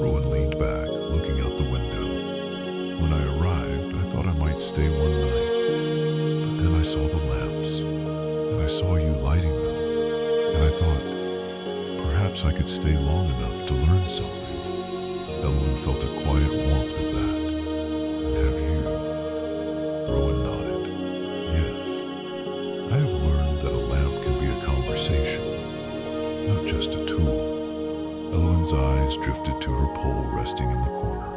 Rowan leaned back, looking out the window. "When I arrived, I thought I might stay one night. But then I saw the lamps, and I saw you lighting them, and I thought, perhaps I could stay long enough to learn something." Elowen felt a quiet warmth at that. "And have you?" Rowan nodded. "Yes. I have learned that a lamp can be a conversation, not just a tool." Elowen's eyes drifted to her pole resting in the corner.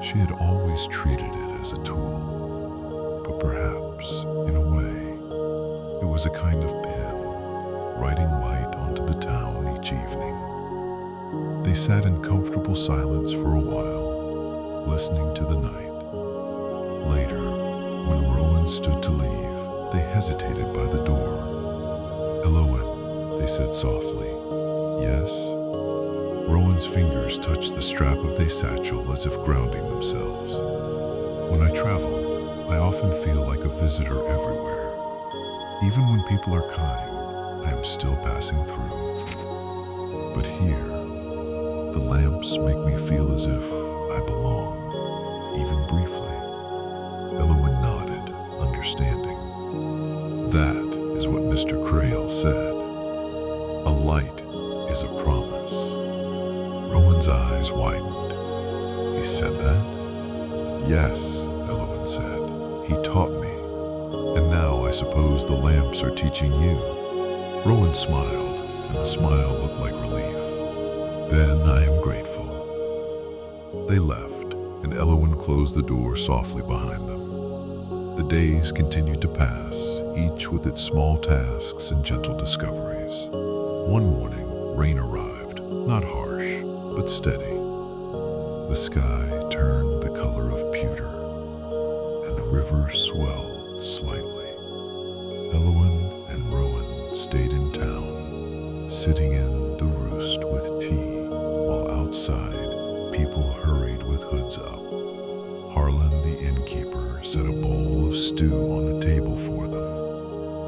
She had always treated it as a tool, but perhaps, in a way, it was a kind of pen, writing light onto the town each evening. They sat in comfortable silence for a while, listening to the night. Later, when Rowan stood to leave, they hesitated by the door. "Elowen," they said softly. "Yes?" Rowan's fingers touched the strap of their satchel as if grounding themselves. "When I travel, I often feel like a visitor everywhere. Even when people are kind, I am still passing through. But here, the lamps make me feel as if I belong, even briefly." Elowen nodded, understanding. "That is what Mr. Crail said. A light is a promise." Rowan's eyes widened. "He said that?" "Yes," Elowen said. "He taught me. And now I suppose the lamps are teaching you." Rowan smiled, and the smile looked like relief. "Then I am grateful." They left, and Elowen closed the door softly behind them. The days continued to pass, each with its small tasks and gentle discoveries. One morning, rain arrived, not harsh, but steady. The sky turned the color of pewter, and the river swelled slightly. Elowen and Rowan stayed in town, sitting in the roost with tea, while outside people hurried with hoods up. Harlan, the innkeeper, set a bowl of stew on the table for them.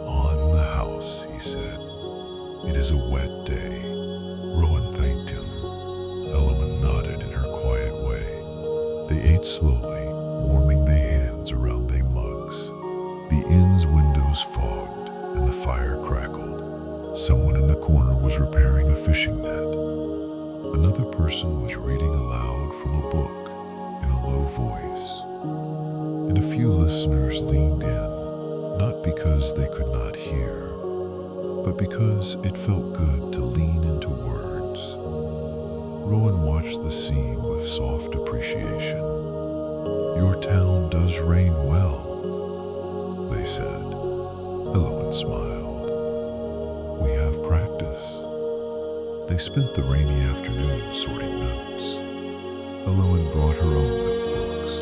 "On the house," he said. "It is a wet day." Rowan thanked him. Elowen nodded in her quiet way. They ate slowly, warming their hands around their mugs. The inn's windows fogged, and the fire crackled. Someone in the corner was repairing a fishing net. Another person was reading aloud from a book in a low voice. And a few listeners leaned in, not because they could not hear, but because it felt good to lean into words. Rowan watched the scene with soft appreciation. "Your town does rain well," they said. Elowen smiled. "We have practice." They spent the rainy afternoon sorting notes. Elowen brought her own notebooks,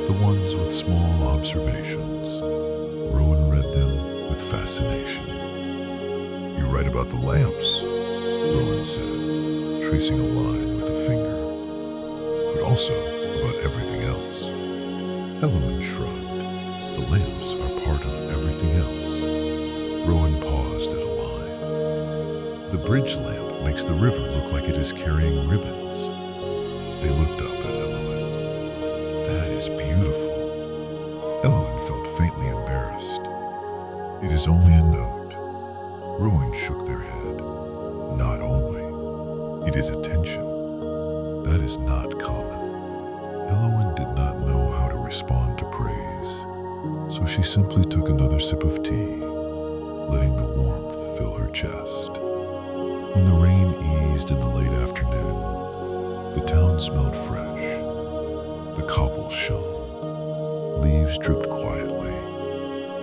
the ones with small observations. Rowan read them with fascination. "You write about the lamps," Rowan said, tracing a line with a finger, "but also about everything else." Elowen shrugged. "The lamps are part of everything else." Rowan paused at a line. "The bridge lamp makes the river look like it is carrying ribbons." They looked up at Elowen. "That is beautiful." Elowen felt faintly embarrassed. "It is only a note." Rowan shook their head. "Not only. It is attention. That is not common." Elowen did not know how to respond to praise, so she simply took another sip of tea, letting the warmth fill her chest. When the rain eased in the late afternoon, the town smelled fresh. The cobbles shone. Leaves dripped quietly.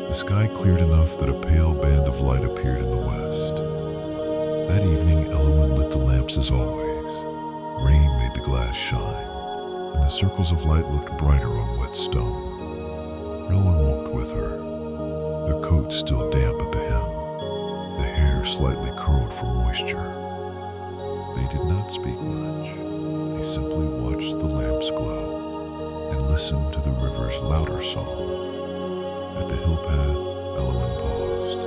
The sky cleared enough that a pale band of light appeared in the west. That evening, Elowen lit the lamps as always. Rain made the glass shine, and the circles of light looked brighter on wet stone. Rowan walked with her, their coats still damp at the hem, the hair slightly curled from moisture. They did not speak much. They simply watched the lamps glow and listened to the river's louder song. At the hill path, Elowen paused.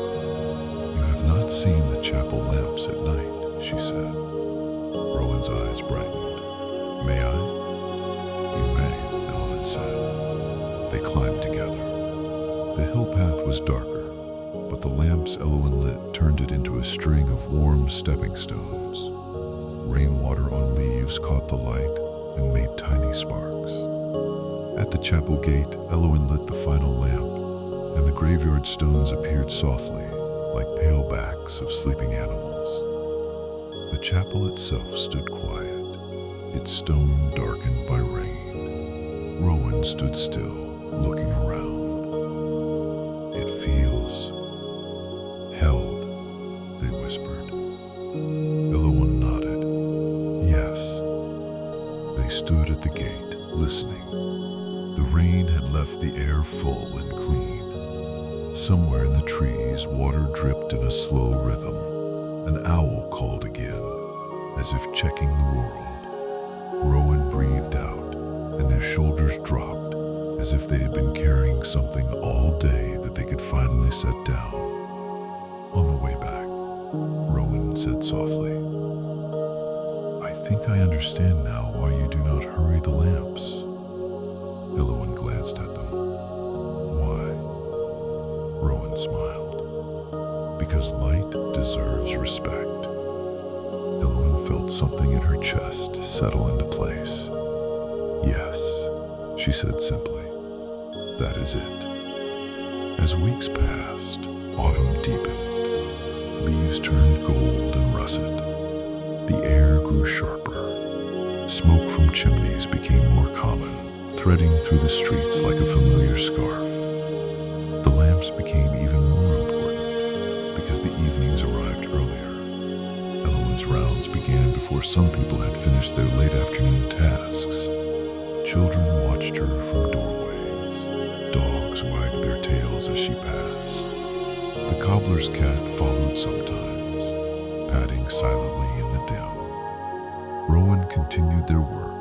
"You have not seen the chapel lamps at night," she said. Rowan's eyes brightened. "May I?" "You may," Elowen said. They climbed together. The hill path was darker, but the lamps Elowen lit turned it into a string of warm stepping stones. Rainwater on leaves caught the light and made tiny sparks. At the chapel gate, Elowen lit the final lamp, and the graveyard stones appeared softly, like pale backs of sleeping animals. The chapel itself stood quiet, its stone darkened by rain. Rowan stood still, looking around. "It feels held," they whispered. Elowen nodded. "Yes." They stood at the gate, listening. The rain had left the air full and clean. Somewhere in the trees, water dripped in a slow rhythm. An owl called again, as if checking the world. Rowan breathed out, and their shoulders dropped, as if they had been carrying something all day that they could finally set down. On the way back, Rowan said softly, "I think I understand now why you do not hurry the lamps." Elowen glanced at them. "Why?" Rowan smiled. "Because light deserves respect." Elowen felt something in her chest settle into place. "Yes," she said simply. "That is it." As weeks passed, autumn deepened. Leaves turned gold and russet. The air grew sharper. Smoke from chimneys became more common, threading through the streets like a familiar scarf. The lamps became even more important because the evenings arrived earlier. Elowen's rounds began before some people had finished their late afternoon tasks. Children watched her from doorways. Dogs wagged their tails as she passed. The cobbler's cat followed sometimes, padding silently in the dim. Rowan continued their work,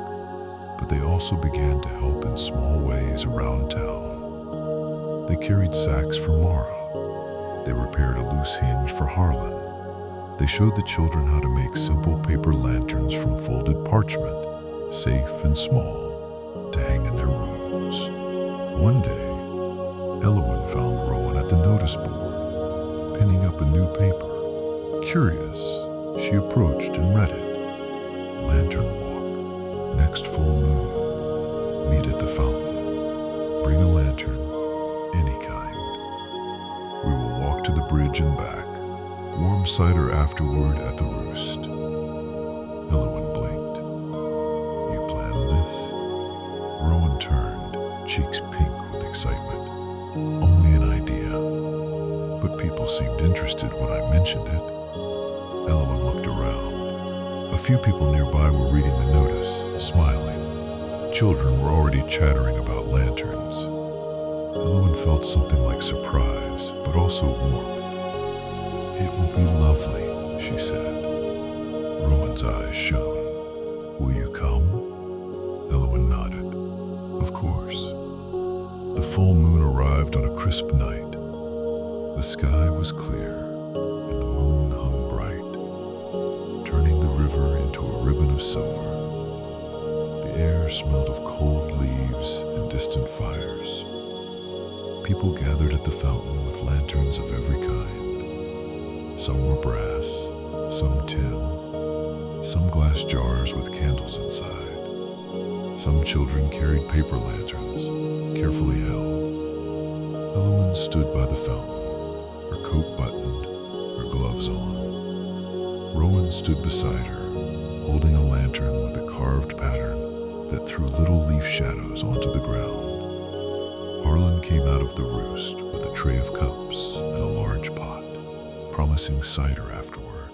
but they also began to help in small ways around town. They carried sacks for Mara. They repaired a loose hinge for Harlan. They showed the children how to make simple paper lanterns from folded parchment, safe and small, to hang in their rooms. One day, Elowen found Rowan at the notice board, pinning up a new paper. Curious, she approached and read it. "Lantern walk, next full moon, meet at the fountain. Bring a lantern, any kind. We will walk to the bridge and back. Warm cider afterward at the roost." Elowen blinked. seemed interested when I mentioned it. Elowen looked around. A few people nearby were reading the notice, smiling. Children were already chattering about lanterns. Elowen felt something like surprise, but also warmth. "It will be lovely," she said. Rowan's eyes shone. "Will you come?" Elowen nodded. "Of course." The full moon arrived on a crisp night. The sky was clear, and the moon hung bright, turning the river into a ribbon of silver. The air smelled of cold leaves and distant fires. People gathered at the fountain with lanterns of every kind. Some were brass, some tin, some glass jars with candles inside. Some children carried paper lanterns, carefully held. Elowen stood by the fountain, her coat buttoned, her gloves on. Rowan stood beside her, holding a lantern with a carved pattern that threw little leaf shadows onto the ground. Harlan came out of the roost with a tray of cups and a large pot, promising cider afterward.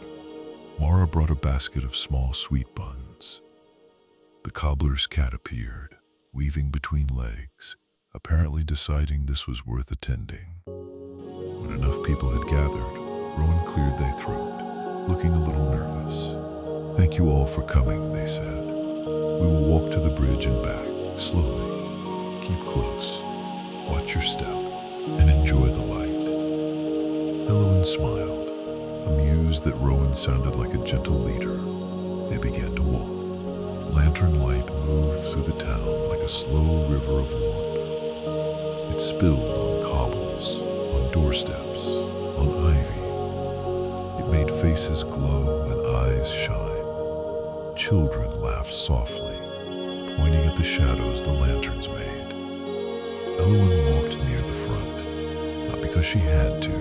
Mara brought a basket of small sweet buns. The cobbler's cat appeared, weaving between legs, apparently deciding this was worth attending. When enough people had gathered, Rowan cleared their throat, looking a little nervous. "Thank you all for coming," they said. "We will walk to the bridge and back, slowly. Keep close, watch your step, and enjoy the light." Elowen smiled, amused that Rowan sounded like a gentle leader. They began to walk. Lantern light moved through the town like a slow river of warmth. It spilled on cobbles, on doorsteps, on ivy. It made faces glow and eyes shine. Children laughed softly, pointing at the shadows the lanterns made. Elowen walked near the front, not because she had to,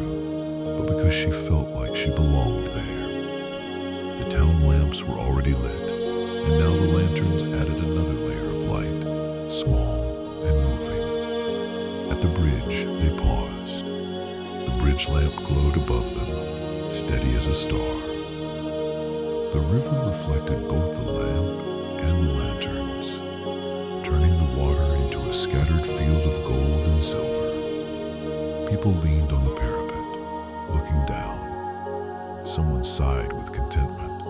but because she felt like she belonged there. The town lamps were already lit, and now the lanterns added another layer of light, small and moving. At the bridge, they paused. The bridge lamp glowed above them, steady as a star. The river reflected both the lamp and the lanterns, turning the water into a scattered field of gold and silver. People leaned on the parapet, looking down. Someone sighed with contentment.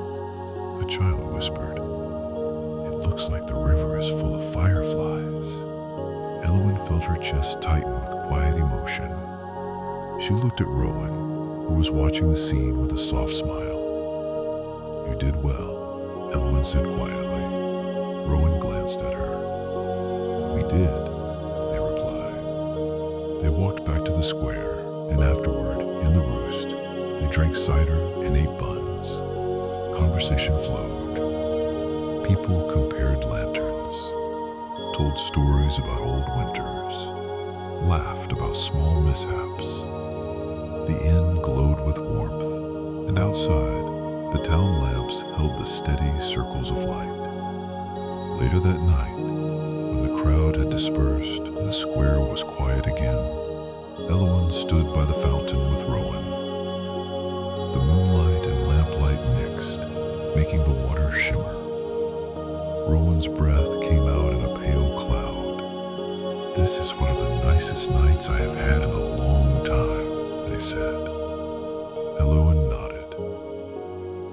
A child whispered, "It looks like the river is full of fireflies." Elowen felt her chest tighten with quiet emotion. She looked at Rowan, who was watching the scene with a soft smile. "You did well," Elowen said quietly. Rowan glanced at her. "We did," they replied. They walked back to the square, and afterward, in the roost, they drank cider and ate buns. Conversation flowed. People compared lanterns, told stories about old winters, laughed about small mishaps. The inn glowed with warmth, and outside, the town lamps held the steady circles of light. Later that night, when the crowd had dispersed and the square was quiet again, Elowen stood by the fountain with Rowan. The moonlight and lamplight mixed, making the water shimmer. Rowan's breath came out in a pale cloud. "This is one of the nicest nights I have had in a long time," they said. Elowen nodded.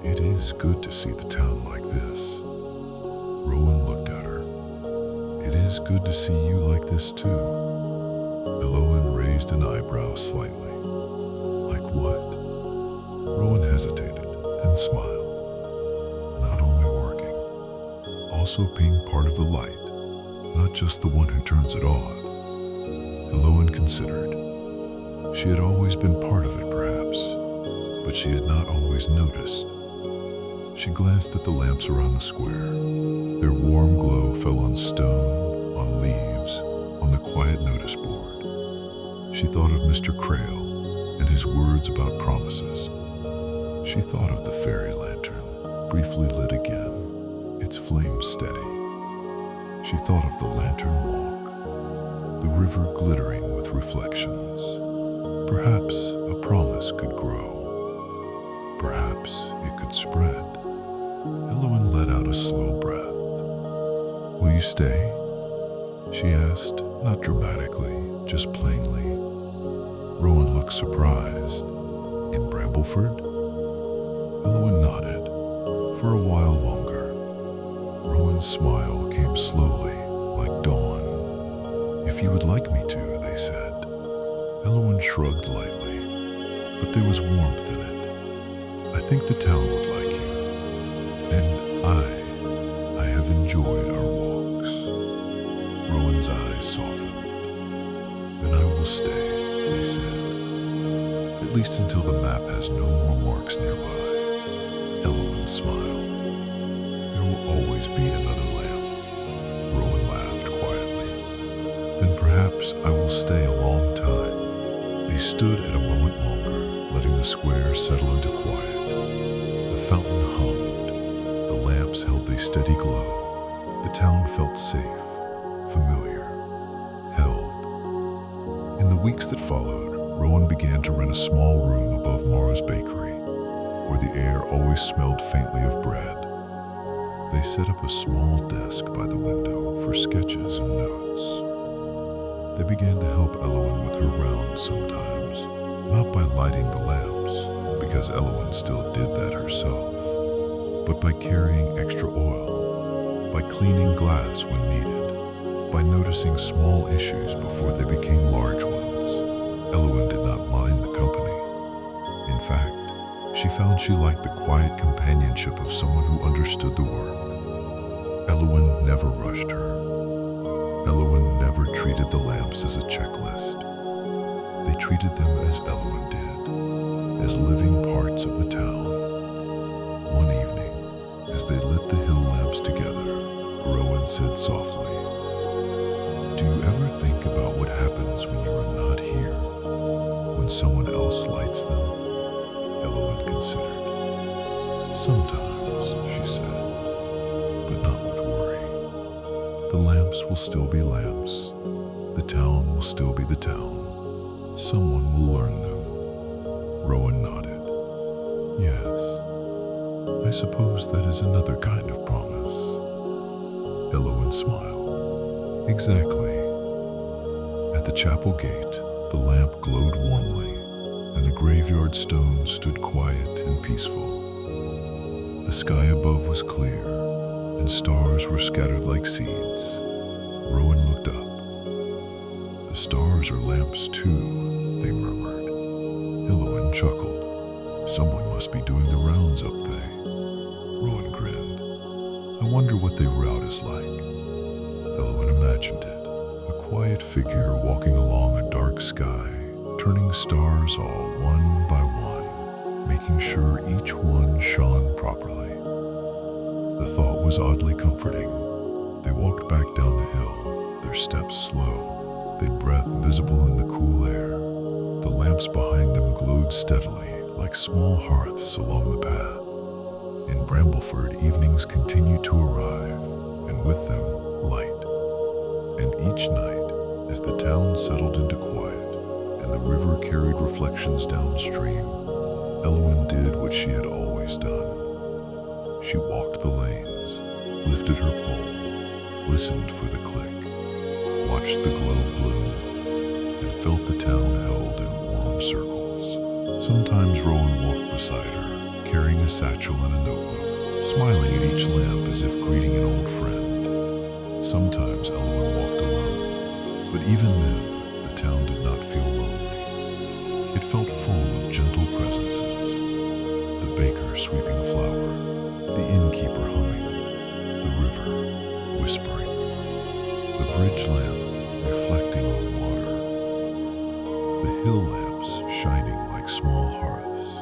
"It is good to see the town like this." Rowan looked at her. "It is good to see you like this too." Elowen raised an eyebrow slightly. "Like what?" Rowan hesitated, then smiled. "Not only working, also being part of the light, not just the one who turns it on." Elowen considered. She had always been part of it, perhaps, but she had not always noticed. She glanced at the lamps around the square. Their warm glow fell on stone, on leaves, on the quiet notice board. She thought of Mr. Crail and his words about promises. She thought of the fairy lantern, briefly lit again, its flame steady. She thought of the lantern walk, the river glittering with reflections, Perhaps a promise could grow. Perhaps it could spread. Elowen let out a slow breath. "Will you stay?" she asked, not dramatically, just plainly. Rowan looked surprised. "In Brambleford?" Elowen nodded. For a while longer. Rowan's smile came slowly, like dawn. "If you would like me to," they said. Elowen shrugged lightly, but there was warmth in it. "I think the town would like you. And I have enjoyed our walks." Rowan's eyes softened. "Then I will stay," they said. "At least until the map has no more marks nearby." Elowen smiled. "There will always be another lamp." Rowan laughed quietly. "Then perhaps I will stay a long time." They stood at a moment longer, letting the square settle into quiet. The fountain hummed. The lamps held a steady glow. The town felt safe, familiar, held. In the weeks that followed, Rowan began to rent a small room above Mara's bakery, where the air always smelled faintly of bread. They set up a small desk by the window for sketches and notes. They began to help Elowen with her rounds sometimes, not by lighting the lamps, because Elowen still did that herself, but by carrying extra oil, by cleaning glass when needed, by noticing small issues before they became large ones. Elowen did not mind the company. In fact, she found she liked the quiet companionship of someone who understood the work. Elowen never rushed her. Elowen never treated the lamps as a checklist. They treated them as Elowen did, as living parts of the town. One evening, as they lit the hill lamps together, Rowan said softly, "Do you ever think about what happens when you are not here? When someone else lights them?" Elowen considered. "Sometimes," she said, "but not with worry. The lamps will still be lamps. The town will still be the town. Someone will learn them." Rowan nodded. "Yes, I suppose that is another kind of promise." Elowen smiled. "Exactly." At the chapel gate, the lamp glowed warmly, and the graveyard stones stood quiet and peaceful. The sky above was clear, and stars were scattered like seeds. Rowan looked up. "The stars are lamps too," they murmured. Elowen chuckled. "Someone must be doing the rounds up there." Rowan grinned. "I wonder what their route is like." Elowen imagined it. A quiet figure walking along a dark sky, turning stars all one by one, making sure each one shone properly. The thought was oddly comforting. They walked back down the hill, their steps slow, their breath visible in the cool air. The lamps behind them glowed steadily, like small hearths along the path. In Brambleford, evenings continued to arrive, and with them, light. And each night, as the town settled into quiet, and the river carried reflections downstream, Elowen did what she had always done. She walked the lanes, lifted her pole, listened for the click, watched the glow bloom, and felt the town held in warm circles. Sometimes Rowan walked beside her, carrying a satchel and a notebook, smiling at each lamp as if greeting an old friend. Sometimes Elowen walked alone, but even then, the town did not feel lonely. It felt full of gentle presences. The baker sweeping flour, the innkeeper humming, the river whispering, the bridge lamp reflecting on water, the hill lamps shining like small hearths,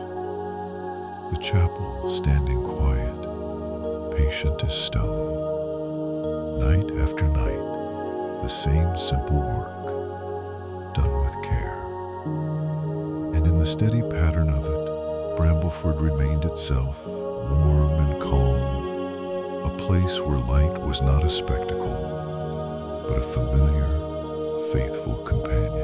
the chapel standing quiet, patient as stone. Night after night, the same simple work, done with care. And in the steady pattern of it, Brambleford remained itself, warm and calm, a place where light was not a spectacle, but a familiar, faithful companion.